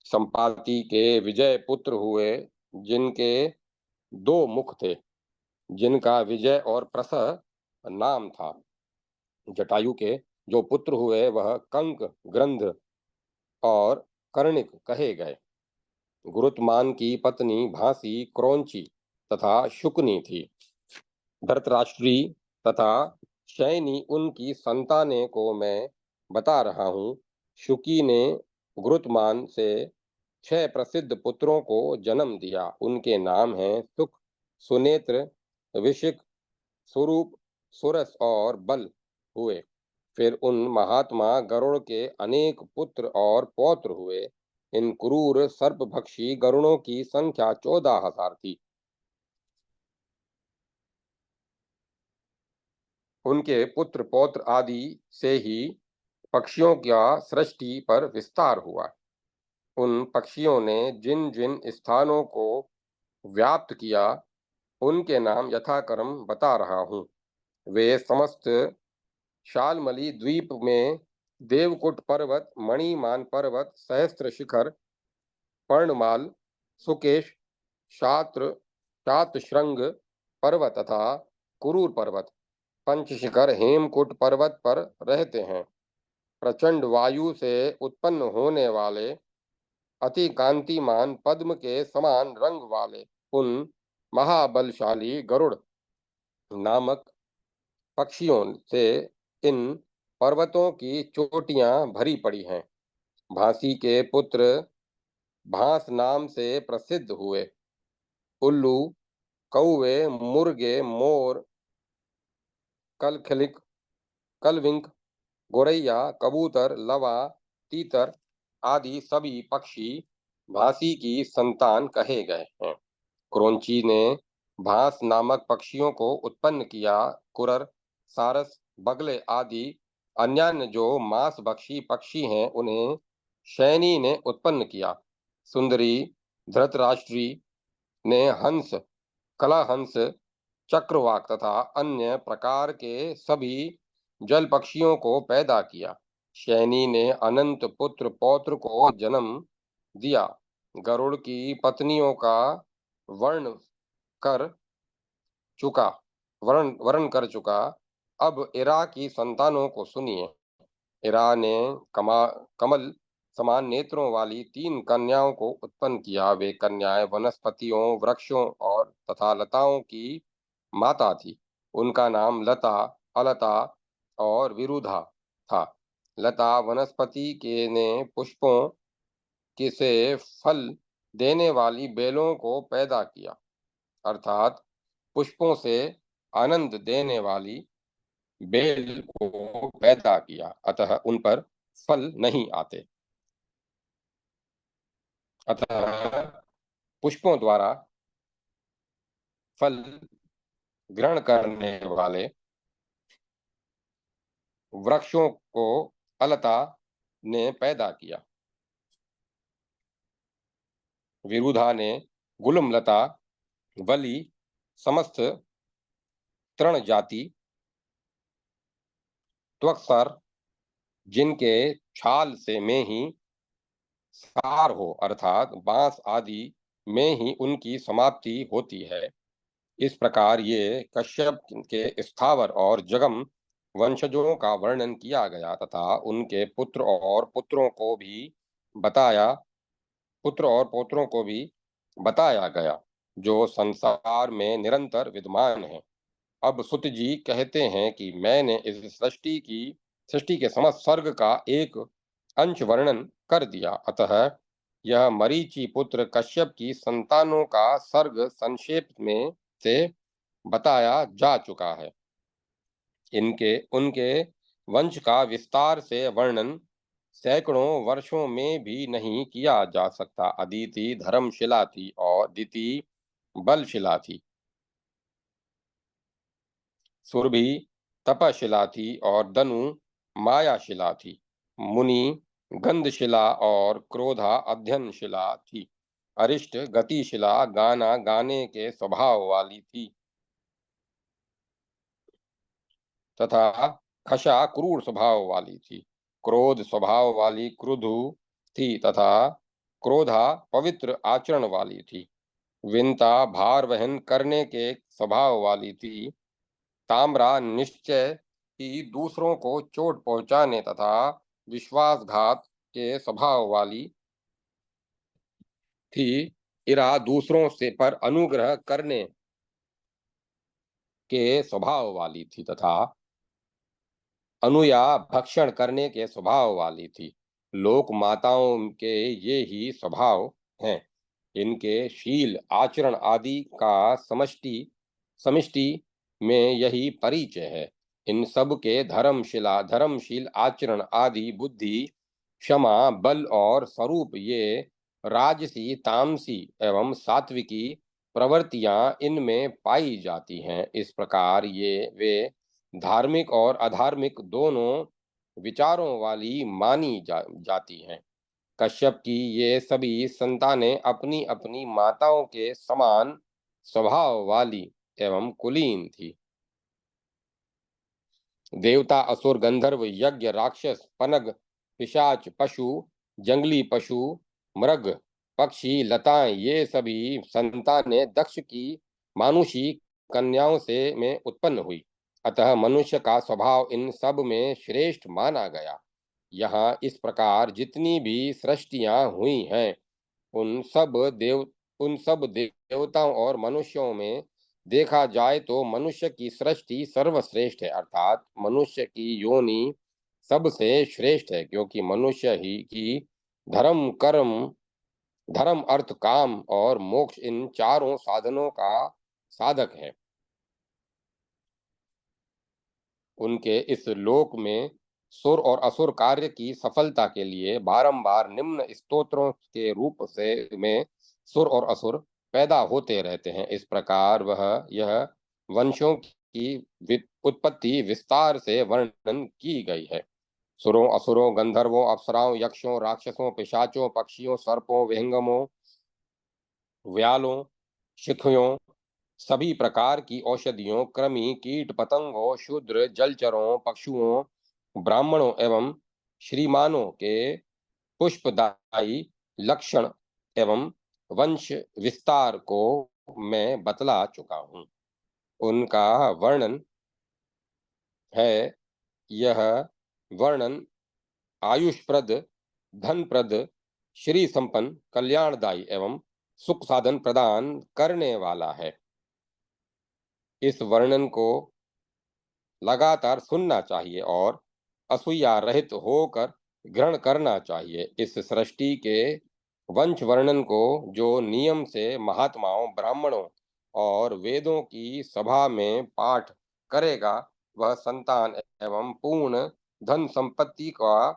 संपाति के विजय पुत्र हुए, जिनके 2 मुख थे, जिनका विजय और प्रसह नाम था। जटायु के जो पुत्र हुए वह कंक, ग्रंथ और कर्णिक कहे गए। गुरुत्मान की पत्नी भांसी, क्रौंची तथा शुकनी थी। धृतराष्ट्री तथा शयनी उनकी संतानें को मैं बता रहा हूँ। शुकी ने गुरुत्मान से 6 प्रसिद्ध पुत्रों को जन्म दिया। उनके नाम हैं सुख, सुनेत्र, विशिक, स्वरूप, सुरस और बल हुए। फिर उन महात्मा गरुड़ के अनेक पुत्र और पौत्र हुए। इन क्रूर सर्पभक्षी गरुड़ों की संख्या 14,000 थी। उनके पुत्र पौत्र आदि से ही पक्षियों का सृष्टि पर विस्तार हुआ। उन पक्षियों ने जिन जिन स्थानों को व्याप्त किया, उनके नाम यथाक्रम बता रहा हूँ। वे समस्त शालमली द्वीप में देवकुट पर्वत, मणिमान पर्वत, सहस्त्र शिखर, पर्णमाल, सुकेश, शात्र, शातशृंग पर्वत तथा कुरूर पर्वत, पंचशिखर, हेमकुट पर्वत पर रहते हैं। प्रचंड वायु से उत्पन्न होने वाले अति कांतिमान पद्म के समान रंग वाले उन महाबलशाली गरुड़ नामक पक्षियों से इन पर्वतों की चोटियां भरी पड़ी हैं। भांसी के पुत्र भांस नाम से प्रसिद्ध हुए। उल्लू, कौवे, मुर्गे, मोर, कलखलिक, कलविंक, गोरैया, कबूतर, लवा, तीतर आदि सभी पक्षी भांसी की संतान कहे गए हैं। क्रौंची ने भांस नामक पक्षियों को उत्पन्न किया। कुरर, सारस, बगले आदि अन्यान्य जो मांसभक्षी पक्षी हैं, उन्हें शैनी ने उत्पन्न किया। सुंदरी धृतराष्ट्री ने हंस, कलाहंस, चक्रवाक तथा अन्य प्रकार के सभी जल पक्षियों को पैदा किया। शैनी ने अनंत पुत्र पौत्र को जन्म दिया। गरुड़ की पत्नियों का वर्ण कर चुका वर्ण कर चुका। अब इरा की संतानों को सुनिए। इरा ने कमल समान नेत्रों वाली 3 कन्याओं को उत्पन्न किया। वे कन्याएं वनस्पतियों, वृक्षों और तथा लताओं की माता थी। उनका नाम लता, अलता और विरुधा था। लता वनस्पति के ने पुष्पों के से फल देने वाली बेलों को पैदा किया, अर्थात पुष्पों से आनंद देने वाली बेल को पैदा किया, अतः उन पर फल नहीं आते। अतः पुष्पों द्वारा फल ग्रहण करने वाले वृक्षों को अलता ने पैदा किया। विरुधा ने गुलमलता, वली, समस्त तृण जाति, त्वक्सर, जिनके छाल से में ही सार हो, अर्थात बांस आदि में ही उनकी समाप्ति होती है। इस प्रकार ये कश्यप के स्थावर और जगम वंशजों का वर्णन किया गया तथा उनके पुत्र और पौत्रों को भी बताया गया। जो संसार में निरंतर विद्यमान है। अब सुत जी कहते हैं कि मैंने इस सृष्टि के समस्त सर्ग का एक अंश वर्णन कर दिया, अतः यह मरीचि पुत्र कश्यप की संतानों का सर्ग संक्षेप में से बताया जा चुका है। इनके उनके वंश का विस्तार से वर्णन सैकड़ों वर्षों में भी नहीं किया जा सकता। अदिति धर्मशिला थी और दिति बलशिला थी। सुरभि तपशिला थी और दनु मायाशिला थी। मुनि गंधशिला और क्रोधा अध्ययनशिला थी। अरिष्ट गतिशिला गाना गाने के स्वभाव वाली थी तथा खशा क्रूर स्वभाव वाली थी। क्रोध स्वभाव वाली क्रुधु थी तथा क्रोधा पवित्र आचरण वाली थी। विनता भार वहन करने के स्वभाव वाली थी। ताम्रा निश्चय ही दूसरों को चोट पहुंचाने तथा विश्वासघात के स्वभाव वाली थी। इरा दूसरों से पर अनुग्रह करने के स्वभाव वाली थी तथा अनुया भक्षण करने के स्वभाव वाली थी। लोक माताओं के ये ही स्वभाव हैं। इनके शील आचरण आदि का समष्टि समिष्टि में यही परिचय है। इन सब के धर्मशील आचरण आदि बुद्धि क्षमा बल और स्वरूप ये राजसी तामसी एवं सात्विकी प्रवृत्तियां इनमें पाई जाती हैं। इस प्रकार ये वे धार्मिक और अधार्मिक दोनों विचारों वाली मानी जाती हैं। कश्यप की ये सभी संतानें अपनी अपनी माताओं के समान स्वभाव वाली एवं कुलीन थी। देवता असुर गंधर्व यज्ञ राक्षस पनग पिशाच पशु जंगली पशु मृग पक्षी लताएं ये सभी संतानें दक्ष की मानुषी कन्याओं से में उत्पन्न हुई। अतः मनुष्य का स्वभाव इन सब में श्रेष्ठ माना गया। यहाँ इस प्रकार जितनी भी सृष्टियां हुई हैं उन सब देव उन सब देवताओं और मनुष्यों में देखा जाए तो मनुष्य की सृष्टि सर्वश्रेष्ठ है, अर्थात मनुष्य की योनि सबसे श्रेष्ठ है, क्योंकि मनुष्य ही की धर्म कर्म धर्म अर्थ काम और मोक्ष इन चारों साधनों का साधक है। उनके इस लोक में सुर और असुर कार्य की सफलता के लिए बारंबार निम्न स्तोत्रों के रूप से में सुर और असुर पैदा होते रहते हैं। इस प्रकार यह वंशों की उत्पत्ति विस्तार से वर्णन की गई है। सुरों असुरों गंधर्वों अप्सराओं यक्षों राक्षसों पिशाचों पक्षियों सर्पों विहंगमों व्यालों शिखियों सभी प्रकार की औषधियों कृमि कीट पतंगों शूद्र जलचरों पशुओं ब्राह्मणों एवं श्रीमानों के पुष्पदायी लक्षण एवं वंश विस्तार को मैं बतला चुका हूँ। उनका वर्णन है यह वर्णन आयुष्प्रद धनप्रद श्री संपन्न कल्याणदायी एवं सुख साधन प्रदान करने वाला है। इस वर्णन को लगातार सुनना चाहिए और असूया रहित होकर ग्रहण करना चाहिए। इस सृष्टि के वंश वर्णन को जो नियम से महात्माओं ब्राह्मणों और वेदों की सभा में पाठ करेगा वह संतान एवं पूर्ण धन संपत्ति का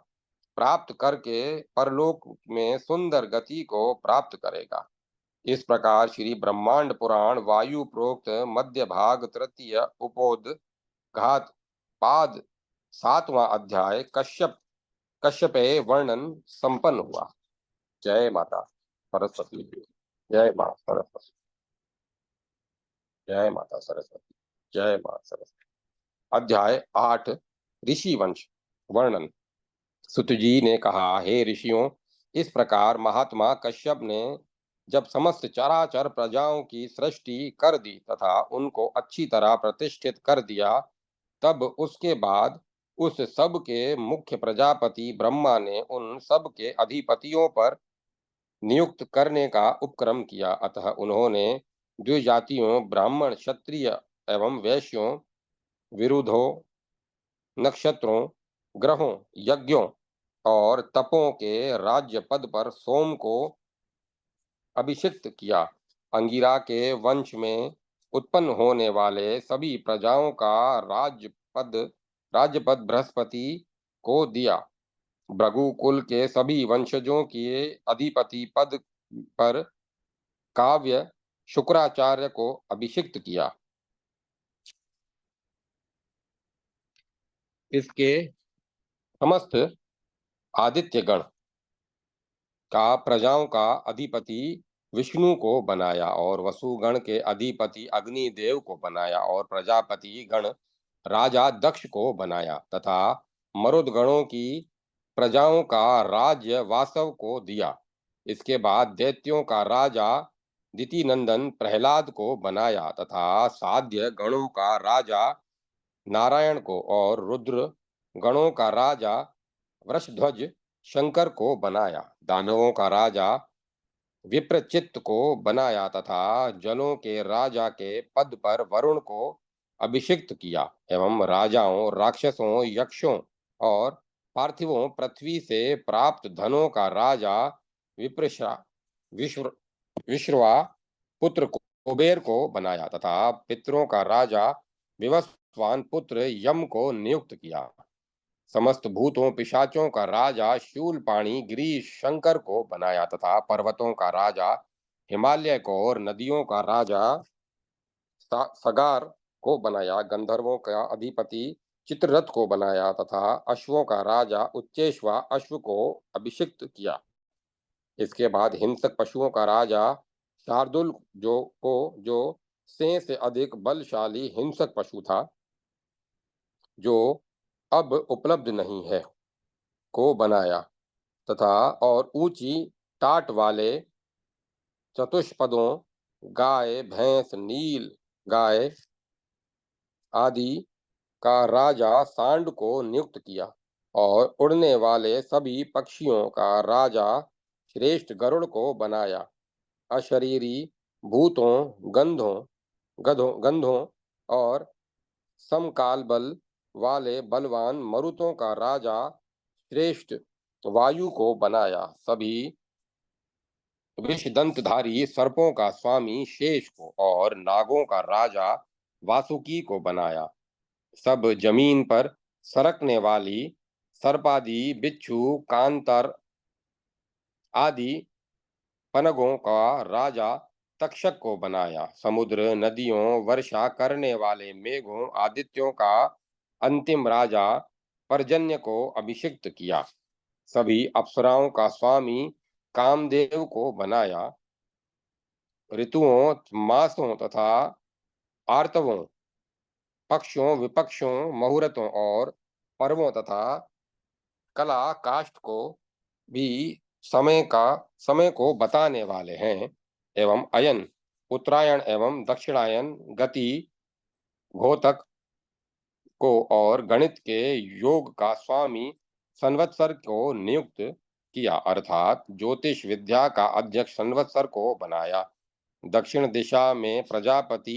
प्राप्त करके परलोक में सुंदर गति को प्राप्त करेगा। इस प्रकार श्री ब्रह्मांड पुराण वायु प्रोक्त मध्य भाग तृतीय उपोद घात पाद 7वां अध्याय कश्यपे वर्णन संपन्न हुआ। जय माता सरस्वती। जय मां सरस्वती। जय माता सरस्वती। जय मां सरस्वती। अध्याय 8 ऋषि वंश वर्णन। सुत जी ने कहा, हे ऋषियों, इस प्रकार महात्मा कश्यप ने जब समस्त चराचर प्रजाओं की सृष्टि कर दी तथा उनको अच्छी तरह प्रतिष्ठित कर दिया, तब उसके बाद उस सब के मुख्य प्रजापति ब्रह्मा ने उन सब के अधिपतियों पर नियुक्त करने का उपक्रम किया। अतः उन्होंने द्विजातियों ब्राह्मण क्षत्रिय एवं वैश्यों विरुद्धों नक्षत्रों ग्रहों यज्ञों और तपों के राज्य पद पर सोम को अभिषिक्त किया। अंगिरा के वंश में उत्पन्न होने वाले सभी प्रजाओं का राज्यपद बृहस्पति को दिया। भृगुकुल के सभी वंशजों के अधिपति पद पर काव्य शुक्राचार्य को अभिषिक्त किया। इसके समस्त आदित्यगण का प्रजाओं का अधिपति विष्णु को बनाया और वसुगण के अधिपति अग्निदेव को बनाया और प्रजापति गण राजा दक्ष को बनाया तथा मरुदगणों की प्रजाओं का राज्य वासव को दिया। इसके बाद दैत्यों का राजा दितिनंदन प्रहलाद को बनाया तथा साध्य गणों का राजा नारायण को और रुद्र गणों का राजा वृषध्वज शंकर को बनाया। दानवों का राजा विप्रचित्त को बनाया तथा जलों के राजा के पद पर वरुण को अभिषिक्त किया एवं राजाओं राक्षसों यक्षों और पार्थिवों पृथ्वी से प्राप्त धनों का राजा विप्रशा विश्व विश्रवा पुत्र कुबेर को बनाया तथा पितरों का राजा विवस्वान पुत्र यम को नियुक्त किया। समस्त भूतों पिशाचों का राजा शूलपाणी गिरीश शंकर को बनाया तथा पर्वतों का राजा हिमालय को और नदियों का राजा सगार को बनाया। गंधर्वों का अधिपति चित्ररथ को बनाया तथा अश्वों का राजा उच्चेश्वा अश्व को अभिषिक्त किया। इसके बाद हिंसक पशुओं का राजा शार्दुल जो सिंह से अधिक बलशाली हिंसक पशु था जो अब उपलब्ध नहीं है को बनाया तथा और ऊंची टाट वाले चतुष्पदों गाय भैंस नील गाय आदि का राजा सांड को नियुक्त किया और उड़ने वाले सभी पक्षियों का राजा श्रेष्ठ गरुड़ को बनाया। अशरीरी भूतों गंधों और समकाल बल वाले बलवान मरुतों का राजा श्रेष्ठ वायु को बनाया। सभी विषदंतधारी सर्पों का स्वामी शेष को और नागों का राजा वासुकी को बनाया। सब जमीन पर सरकने वाली सर्पादि बिच्छू कांतर आदि पनगों का राजा तक्षक को बनाया। समुद्र नदियों वर्षा करने वाले मेघों आदित्यों का अंतिम राजा पर्जन्य को अभिषिक्त किया। सभी अप्सराओं का स्वामी कामदेव को बनाया। ऋतुओं मासों तथा आर्तवों पक्षों विपक्षों मुहूर्तों और पर्वों तथा कला काष्ठ को भी समय को बताने वाले हैं एवं अयन उत्तरायण एवं दक्षिणायन गति घोतक को और गणित के योग का स्वामी संवत्सर को नियुक्त किया अर्थात ज्योतिष विद्या का अध्यक्ष संवत्सर को बनाया। दक्षिण दिशा में प्रजापति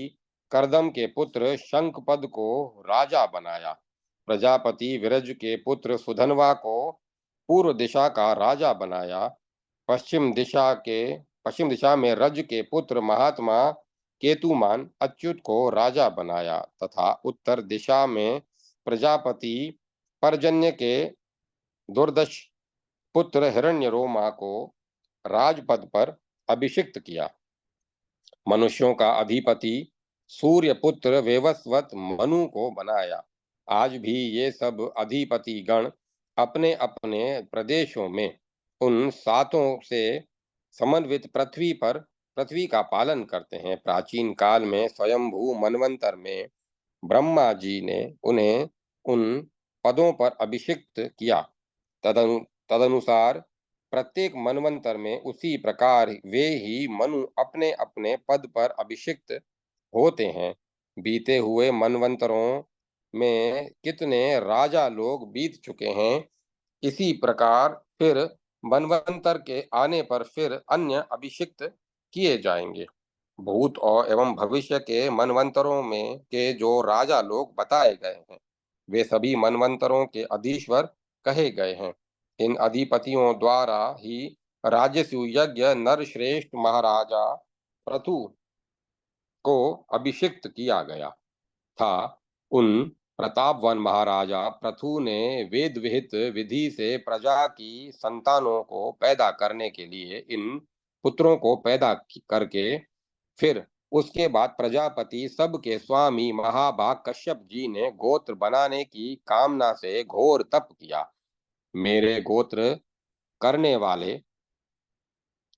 करदम के पुत्र शंखपद को राजा बनाया। प्रजापति विरज के पुत्र सुधनवा को पूर्व दिशा का राजा बनाया। पश्चिम दिशा में रज के पुत्र महात्मा केतुमान अच्युत को राजा बनाया तथा उत्तर दिशा में प्रजापति पर्जन्य के दुर्दश पुत्र हिरण्यरोमा को राजपद पर अभिषिक्त किया। मनुष्यों का अधिपति सूर्य पुत्र वेवस्वत मनु को बनाया। आज भी ये सब अधिपति गण अपने अपने प्रदेशों में उन सातों से समन्वित पृथ्वी का पालन करते हैं। प्राचीन काल में स्वयंभू मनवंतर में ब्रह्मा जी ने उन्हें उन पदों पर अभिषिक्त किया। तदनुसार प्रत्येक मनवंतर में उसी प्रकार वे ही मनु अपने अपने पद पर अभिषिक्त होते हैं। बीते हुए मनवंतरों में कितने राजा लोग बीत चुके हैं। इसी प्रकार फिर मनवंतर के आने पर फिर अन्य अभिषिक्त किए जाएंगे। भूत और एवं भविष्य के मनवंतरों में के जो राजा लोग बताए गए हैं, वे सभी मनवंतरों के अधीश्वर कहे गए हैं। इन अधिपतियों द्वारा ही राजस्व यज्ञ नरश्रेष्ठ महाराजा पृथु को अभिषिक्त किया गया था। उन प्रतापवान महाराजा पृथु ने वेद विहित विधि से प्रजा की संतानों को पैदा करने के लिए इन पुत्रों को पैदा करके फिर उसके बाद प्रजापति सबके स्वामी महाभाग कश्यप जी ने गोत्र बनाने की कामना से घोर तप किया। मेरे गोत्र करने वाले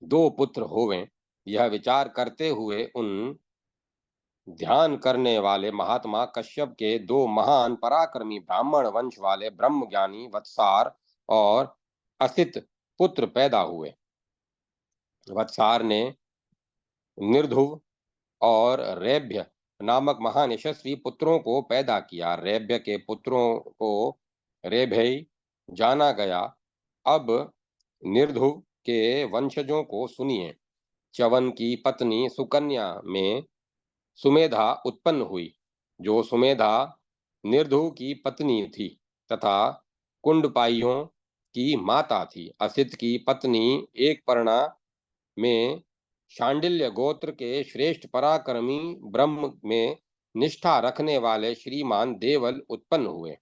दो पुत्र होवें, यह विचार करते हुए उन ध्यान करने वाले महात्मा कश्यप के दो महान पराक्रमी ब्राह्मण वंश वाले ब्रह्मज्ञानी वत्सार और असित पुत्र पैदा हुए। वत्सार ने निर्धुव और रेभ्य नामक महान यशस्वी पुत्रों को पैदा किया। रेभ्य के पुत्रों को रेभ्य जाना गया। अब निर्धुव के वंशजों को सुनिए। च्यवन की पत्नी सुकन्या में सुमेधा उत्पन्न हुई, जो सुमेधा निर्धुव की पत्नी थी तथा कुंडपाइयों की माता थी। असित की पत्नी एक पर्णा में शांडिल्य गोत्र के श्रेष्ठ पराक्रमी ब्रह्म में निष्ठा रखने वाले श्रीमान देवल उत्पन्न हुए।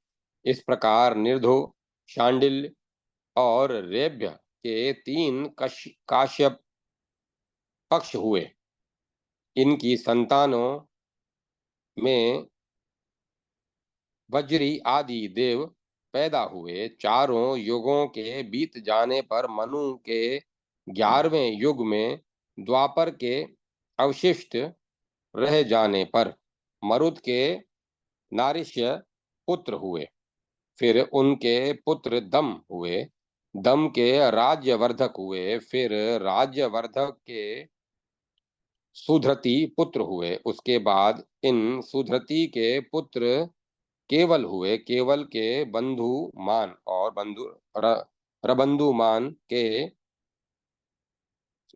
इस प्रकार निर्धुव, शांडिल्य और रेभ्य के तीन काश्यप पक्ष हुए। इनकी संतानों में वज्री आदि देव पैदा हुए। चारों युगों के बीत जाने पर मनु के 11वें युग में द्वापर के अवशिष्ट रह जाने पर मरुत के नारिष्य पुत्र हुए। फिर उनके पुत्र दम हुए। दम के राज्यवर्धक हुए। फिर राज्यवर्धक के सुधृति पुत्र हुए। उसके बाद इन सुधृति के पुत्र केवल हुए। केवल के बंधु मान और रबंधु मान के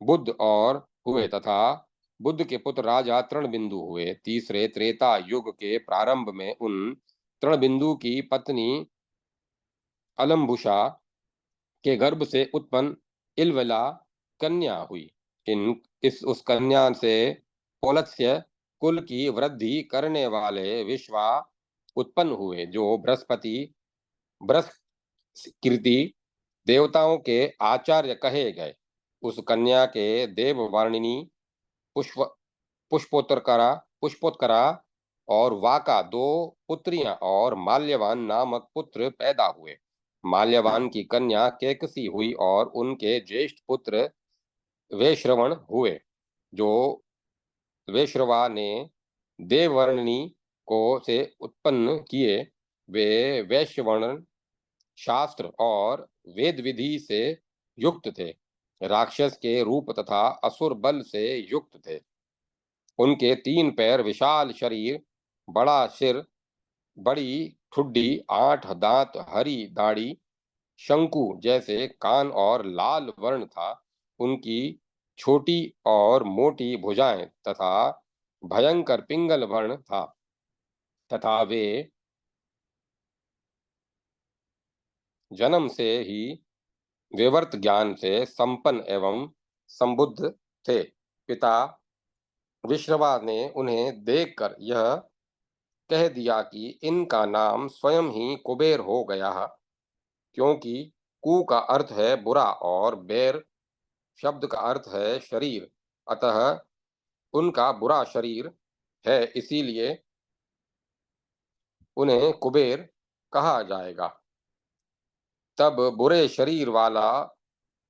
बुद्ध और हुए तथा बुद्ध के पुत्र राजा तृणबिंदु हुए। तीसरे त्रेता युग के प्रारंभ में उन तृणबिंदु की पत्नी अलम्बुषा के गर्भ से उत्पन्न इलवला कन्या हुई। इन इस उस कन्या से पौलत्स्य कुल की वृद्धि करने वाले विश्वा उत्पन्न हुए, जो बृहस्पति देवताओं के आचार्य कहे गए। उस कन्या के देववर्णिनी पुष्प पुष्पोत्तरा और वाका दो पुत्रियां और माल्यवान नामक पुत्र पैदा हुए। माल्यवान की कन्या केकसी हुई और उनके ज्येष्ठ पुत्र वैश्रवण हुए। जो वैश्रवा ने देववर्णिनी को से उत्पन्न किए, वे वैश्यवर्ण शास्त्र और वेद विधि से युक्त थे, राक्षस के रूप तथा असुर बल से युक्त थे। उनके 3 पैर, विशाल शरीर, बड़ा सिर, बड़ी ठुड्डी, 8 दांत, हरी दाढ़ी, शंकु जैसे कान और लाल वर्ण था। उनकी छोटी और मोटी भुजाएं तथा भयंकर पिंगल वर्ण था तथा वे जन्म से ही विवर्त ज्ञान से संपन्न एवं संबुद्ध थे। पिता विश्रवा ने उन्हें देखकर यह कह दिया कि इनका नाम स्वयं ही कुबेर हो गया है, क्योंकि कु का अर्थ है बुरा और बेर शब्द का अर्थ है शरीर। अतः उनका बुरा शरीर है, इसीलिए उन्हें कुबेर कहा जाएगा। तब बुरे शरीर वाला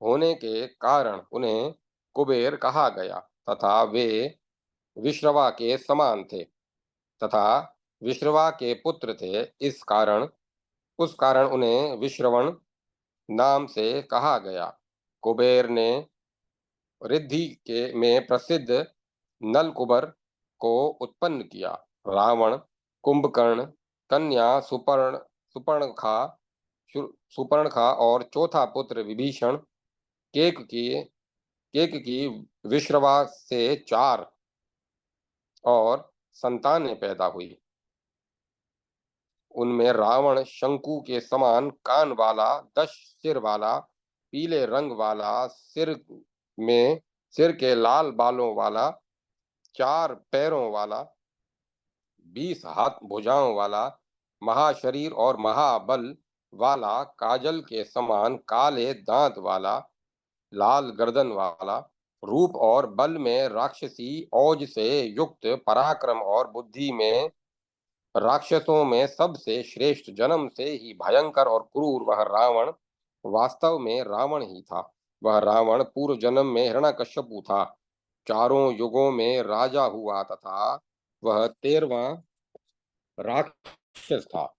होने के कारण उन्हें कुबेर कहा गया तथा वे विश्रवा के समान थे तथा विश्रवा के पुत्र थे। उस कारण उन्हें विश्रवण नाम से कहा गया। कुबेर ने रिद्धि के में प्रसिद्ध नलकुबर को उत्पन्न किया। रावण, कुंभकर्ण, कन्या सुपर्णखा सुपर्णखा और चौथा पुत्र विभीषण, केक की केक की विश्रवा से 4 और संतानें पैदा हुई। उनमें रावण शंकु के समान कान वाला, 10 सिर वाला, पीले रंग वाला, में सिर के लाल बालों वाला, 4 पैरों वाला, 20 हाथ भुजाओं वाला, महाशरीर और महाबल वाला, काजल के समान काले दांत वाला, लाल गर्दन वाला, रूप और बल में राक्षसी, औज से युक्त, पराक्रम और बुद्धि में राक्षसों में सबसे श्रेष्ठ, जन्म से ही भयंकर और क्रूर वह रावण वास्तव में रावण ही था। वह रावण पूर्व जन्म में हिरण्यकश्यपु था, चारों युगों में राजा हुआ तथा वह 13वां राक्षस था।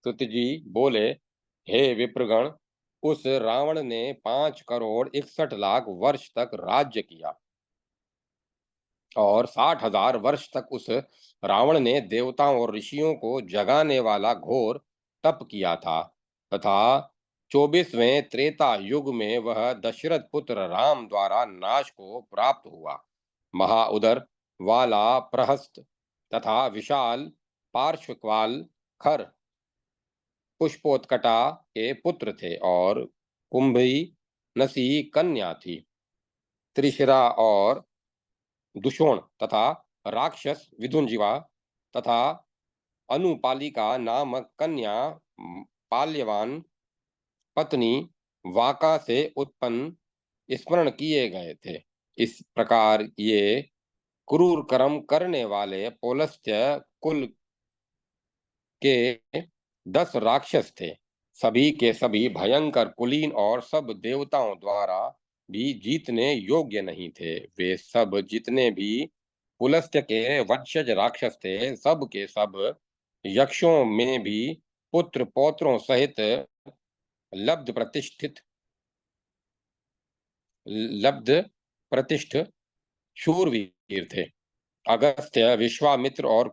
सुत जी बोले, हे विप्रगण, उस रावण ने 5 करोड़ 61 लाख वर्ष तक राज्य किया और 60,000 वर्ष तक उस रावण ने देवताओं और ऋषियों को जगाने वाला घोर तप किया था तथा 24वें त्रेता युग में वह दशरथ पुत्र राम द्वारा नाश को प्राप्त हुआ। महाउदर वाला प्रहस्त तथा विशाल पार्श्वकाल खर पुष्पोत्कटा के पुत्र थे और कुंभी नसी कन्या थी। त्रिशिरा और दुषोण तथा राक्षस विधुंजीवा तथा अनुपालिका नामक कन्या पाल्यवान पत्नी वाका से उत्पन्न स्मरण किए गए थे। इस प्रकार ये क्रूर कर्म करने वाले पौलस्त्य कुल के 10 राक्षस थे। सभी के सभी भयंकर, कुलीन और सब देवताओं द्वारा भी जीतने योग्य नहीं थे। वे सब जितने भी पुलस्त्य के वंशज राक्षस थे, सब के सब यक्षों में भी पुत्र पौत्रों सहित लब्ध प्रतिष्ठित लब्ध प्रतिष्ठ शूरवीर थे। अगस्त्य, विश्वामित्र और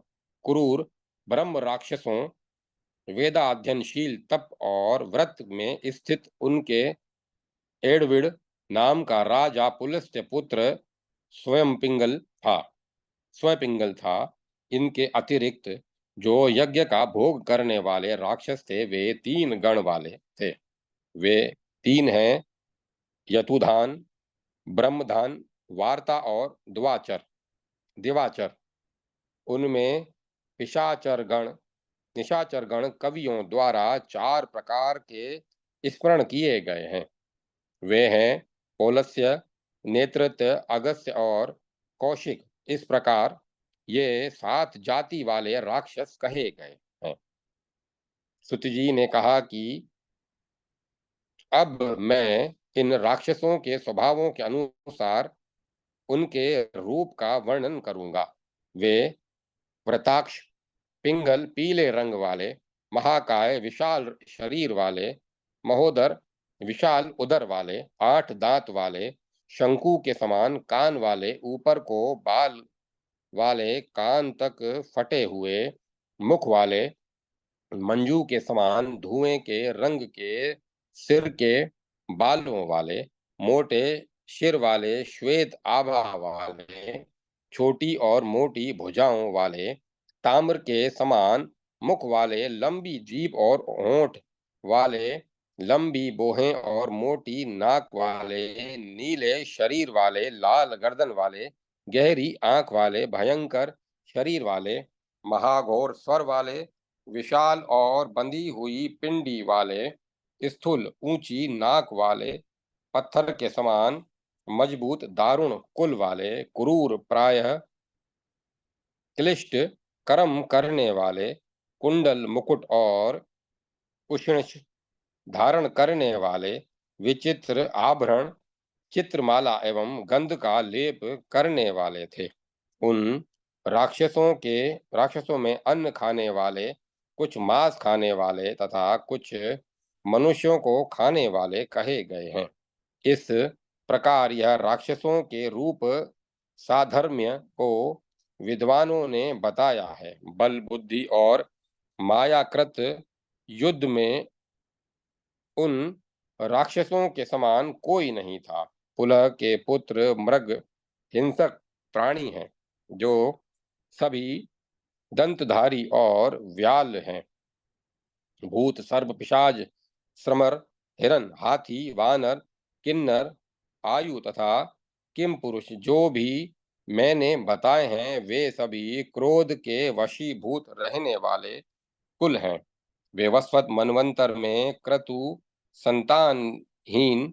क्रूर ब्रह्म राक्षसों, वेदाध्ययनशील, तप और व्रत में स्थित उनके एडविड नाम का राजा पुलस्त्य पुत्र स्वयंपिंगल था। इनके अतिरिक्त जो यज्ञ का भोग करने वाले राक्षस थे, वे 3 गण वाले थे। वे 3 हैं, यतुधान, ब्रह्मधान, वार्ता और दिवाचर। उनमें निशाचर गण कवियों द्वारा 4 प्रकार के स्मरण किए गए हैं। वे हैं पौलस्त्य, नेतृत्य, अगस्त्य और कौशिक। इस प्रकार ये 7 जाति वाले राक्षस कहे गए हैं। सुत जी ने कहा कि अब मैं इन राक्षसों के स्वभावों के अनुसार उनके रूप का वर्णन करूंगा। वे व्रताक्ष, पिंगल पीले रंग वाले, महाकाय विशाल शरीर वाले, महोदर विशाल उदर वाले, 8 दांत वाले, शंकु के समान कान वाले, ऊपर को बाल वाले, कान तक फटे हुए मुख वाले, मंजू के समान धुएं के रंग के सिर के बालों वाले, मोटे सिर वाले, श्वेत आभा वाले, छोटी और मोटी भुजाओं वाले, ताम्र के समान मुख वाले, लंबी जीभ और होंठ वाले, लंबी बोहें और मोटी नाक वाले, नीले शरीर वाले, लाल गर्दन वाले, गहरी आंख वाले, भयंकर शरीर वाले, महाघोर स्वर वाले, विशाल और बंधी हुई पिंडी वाले, स्थूल ऊंची नाक वाले, पत्थर के समान मजबूत दारुण कुल वाले, क्रूर प्रायः क्लिष्ट कर्म करने वाले, कुंडल मुकुट और कुशनश धारण करने वाले, विचित्र आभरण, चित्रमाला एवं गंध का लेप करने वाले थे। उन राक्षसों में अन्न खाने वाले, कुछ मांस खाने वाले तथा कुछ मनुष्यों को खाने वाले कहे गए हैं। इस प्रकार यह राक्षसों के रूप साधर्म्य को विद्वानों ने बताया है। बल, बुद्धि और मायाकृत युद्ध में उन राक्षसों के समान कोई नहीं था। पुलह के पुत्र मृग हिंसक प्राणी हैं। जो सभी दंतधारी और व्याल हैं। भूत, सर्प, पिशाच, श्रमर, हिरन, हाथी, वानर, किन्नर, आयु तथा किम पुरुष जो भी मैंने बताए हैं, वे सभी क्रोध के वशीभूत रहने वाले कुल हैं। वे वस्वत मनवंतर में क्रतु संतानहीन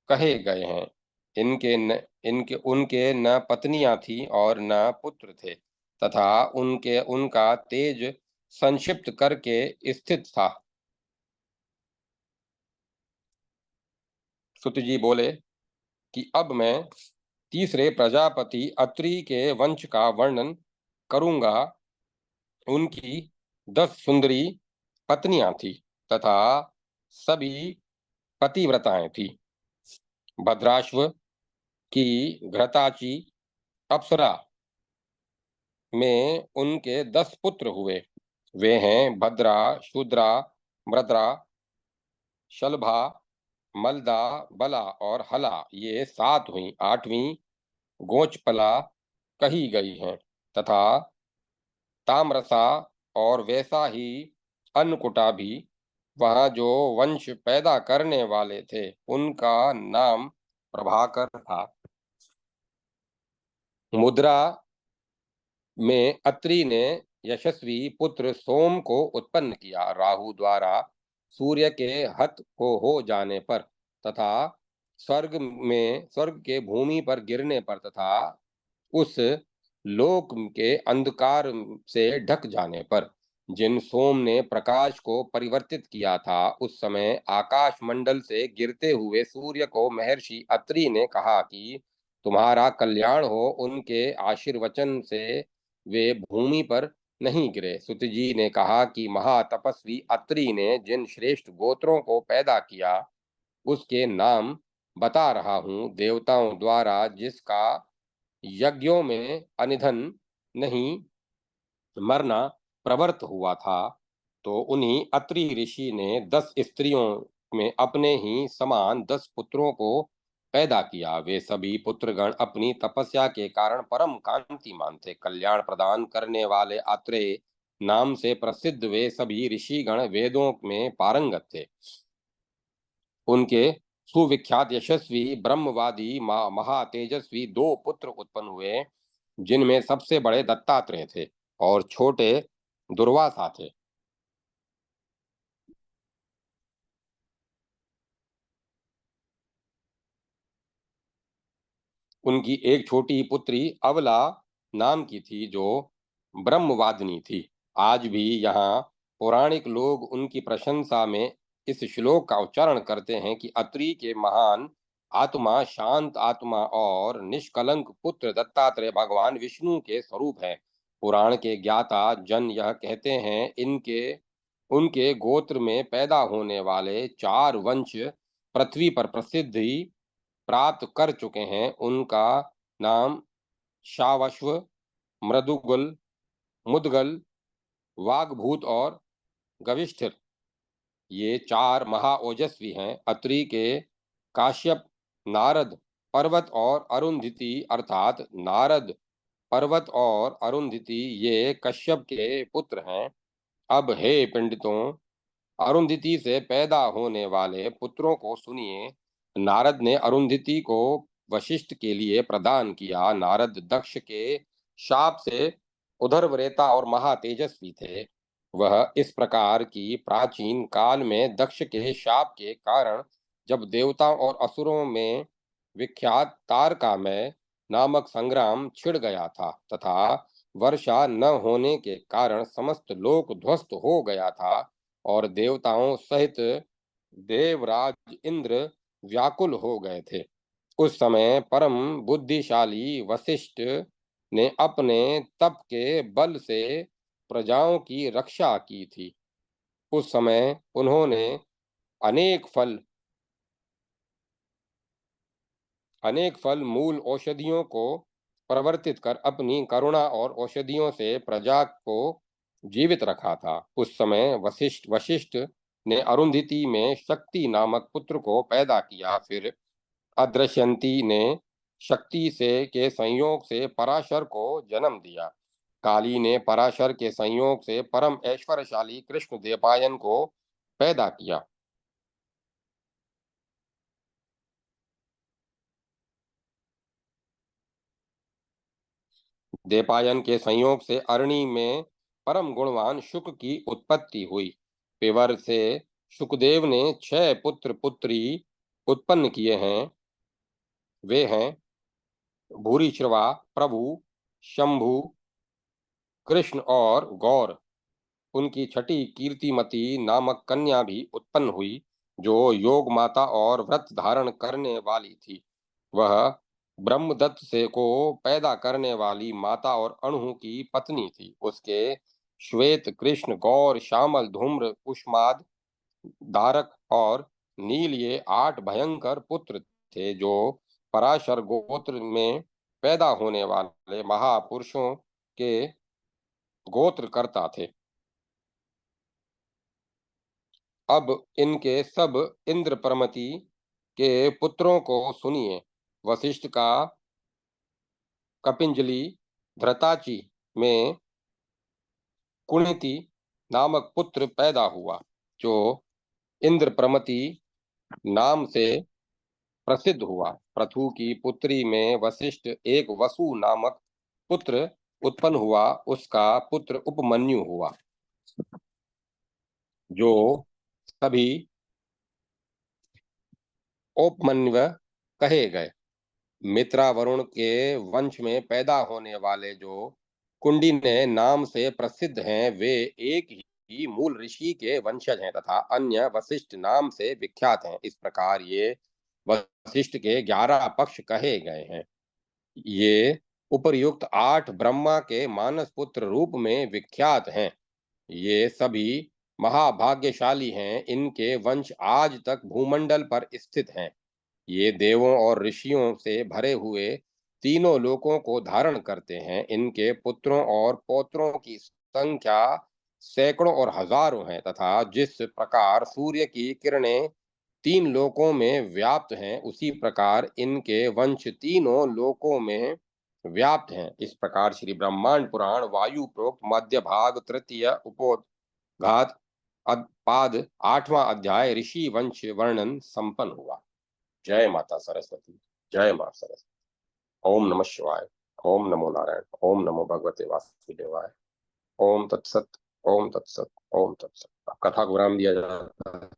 कहे गए हैं। इनके उनके न पत्नियां थी और न पुत्र थे, तथा उनका तेज संक्षिप्त करके स्थित था। सुत जी बोले कि अब मैं तीसरे प्रजापति अत्रि के वंश का वर्णन करूंगा। उनकी 10 सुंदरी पत्नियां थी तथा सभी पतिव्रताएं थी। भद्राश्व की घृताची अप्सरा में उनके 10 पुत्र हुए। वे हैं भद्रा, शूद्रा, मृद्रा, शलभा, मलदा, बला और हला। ये 7 हुई। 8वीं गोचपला कही गई हैं तथा ताम्रसा और वैसा ही अन्नकुटा भी। वहां जो वंश पैदा करने वाले थे उनका नाम प्रभाकर था। मुद्रा में अत्रि ने यशस्वी पुत्र सोम को उत्पन्न किया। राहु द्वारा सूर्य के हत को हो जाने पर तथा स्वर्ग के भूमि पर गिरने पर तथा उस लोक के अंधकार से ढक जाने पर जिन सोम ने प्रकाश को परिवर्तित किया था, उस समय आकाश मंडल से गिरते हुए सूर्य को महर्षि अत्रि ने कहा कि तुम्हारा कल्याण हो। उनके आशीर्वचन से वे भूमि पर नहीं गिरे। सुत जी ने कहा कि महातपस्वी अत्रि ने जिन श्रेष्ठ गोत्रों को पैदा किया, उसके नाम बता रहा हूं। देवताओं द्वारा जिसका यज्ञों में अनिधन नहीं मरना प्रवृत्त हुआ था, तो उन्हीं अत्रि ऋषि ने 10 स्त्रियों में अपने ही समान 10 पुत्रों को पैदा किया। वे सभी पुत्रगण अपनी तपस्या के कारण परम कांतिमान थे। कल्याण प्रदान करने वाले अत्रेय नाम से प्रसिद्ध वे सभी ऋषिगण वेदों में पारंगत थे। उनके सुविख्यात यशस्वी ब्रह्मवादी महातेजस्वी 2 पुत्र उत्पन्न हुए, जिनमें सबसे बड़े दत्तात्रेय थे और छोटे दुर्वासा थे। उनकी एक छोटी पुत्री अवला नाम की थी, जो ब्रह्मवादिनी थी। आज भी यहाँ पौराणिक लोग उनकी प्रशंसा में इस श्लोक का उच्चारण करते हैं कि अत्रि के महान आत्मा, शांत आत्मा और निष्कलंक पुत्र दत्तात्रेय भगवान विष्णु के स्वरूप हैं। पुराण के ज्ञाता जन यह कहते हैं, इनके उनके गोत्र में पैदा होने वाले 4 वंश पृथ्वी पर प्रसिद्धि प्राप्त कर चुके हैं। उनका नाम शावश्व, मृदुगल, मुदगल, वाग्भूत और गविष्ठिर, ये 4 महाओजस्वी हैं। अत्रि के काश्यप, नारद, पर्वत और अरुंधति, अर्थात नारद, पर्वत और अरुंधति ये कश्यप के पुत्र हैं। अब हे पंडितों, अरुंधति से पैदा होने वाले पुत्रों को सुनिए। नारद ने अरुंधति को वशिष्ठ के लिए प्रदान किया। नारद दक्ष के शाप से उदरवरेता और महातेजस्वी थे। वह इस प्रकार की प्राचीन काल में दक्ष के शाप के कारण, जब देवताओं और असुरों में विख्यात तारकामय नामक संग्राम छिड़ गया था तथा वर्षा न होने के कारण समस्त लोक ध्वस्त हो गया था और देवताओं सहित देवराज इंद्र व्याकुल हो गए थे, उस समय परम बुद्धिशाली वशिष्ठ ने अपने तप के बल से प्रजाओं की रक्षा की थी। उस समय उन्होंने अनेक फल अनेक फल मूल औषधियों को प्रवर्तित कर अपनी करुणा और औषधियों से प्रजा को जीवित रखा था। उस समय वशिष्ठ वशिष्ठ ने अरुंधति में शक्ति नामक पुत्र को पैदा किया। फिर अदृश्यंती ने शक्ति से के संयोग से पराशर को जन्म दिया। काली ने पराशर के संयोग से परम ऐश्वर्यशाली कृष्ण देवपायन को पैदा किया। देवपायन के संयोग से अरणी में परम गुणवान शुक की उत्पत्ति हुई। पिवर से शुकदेव ने 6 पुत्र पुत्री उत्पन्न किए हैं। वे हैं भूरिश्रवा, प्रभु, शंभु, कृष्ण और गौर। उनकी छठी कीर्तिमती नामक कन्या भी उत्पन्न हुई, जो योग माता और व्रत धारण करने वाली थी। वह ब्रह्मदत्त से को पैदा करने वाली माता और अणु की पत्नी थी। उसके श्वेत, कृष्ण, गौर, श्यामल, धूम्र, कुष्माद, दारक और नील ये 8 भयंकर पुत्र थे, जो पराशर गोत्र में पैदा होने वाले महापुरुषों के गोत्र करता थे। अब इनके सब इंद्र प्रमति के पुत्रों को सुनिए। वशिष्ठ का कपिंजली धृताची में कुणिति नामक पुत्र पैदा हुआ, जो इंद्र प्रमति नाम से प्रसिद्ध हुआ। पृथु की पुत्री में वशिष्ठ एक वसु नामक पुत्र उत्पन्न हुआ। उसका पुत्र उपमन्यु हुआ, जो सभी उपमन्यु कहे गए। मित्रा वरुण के वंश में पैदा होने वाले जो कुंडिन्य नाम से प्रसिद्ध हैं, वे एक ही मूल ऋषि के वंशज हैं तथा अन्य वशिष्ठ नाम से विख्यात हैं। इस प्रकार ये वशिष्ठ के 11 पक्ष कहे गए हैं। ये उपर्युक्त 8 ब्रह्मा के मानस पुत्र रूप में विख्यात हैं। ये सभी महाभाग्यशाली हैं। इनके वंश आज तक भूमंडल पर स्थित हैं। ये देवों और ऋषियों से भरे हुए तीनों लोकों को धारण करते हैं। इनके पुत्रों और पौत्रों की संख्या सैकड़ों और हजारों है, तथा जिस प्रकार सूर्य की किरणें 3 लोकों में व्याप्त हैं, उसी प्रकार इनके वंश तीनों लोकों में व्याप्त हैं। इस प्रकार श्री ब्रह्मांड पुराण वायु प्रोक्त मध्य भाग तृतीय उपोद्घात पाद 8वां अध्याय ऋषि वंश वर्णन संपन्न हुआ। जय माता सरस्वती। जय माता सरस्वती। ओम नमः शिवाय। ओम नमो नारायण। ओम नमो भगवते वासुदेवाय। ओम तत्सत। ओम तत्सत। ओम तत्सत। अब कथा को विराम दिया जाता है।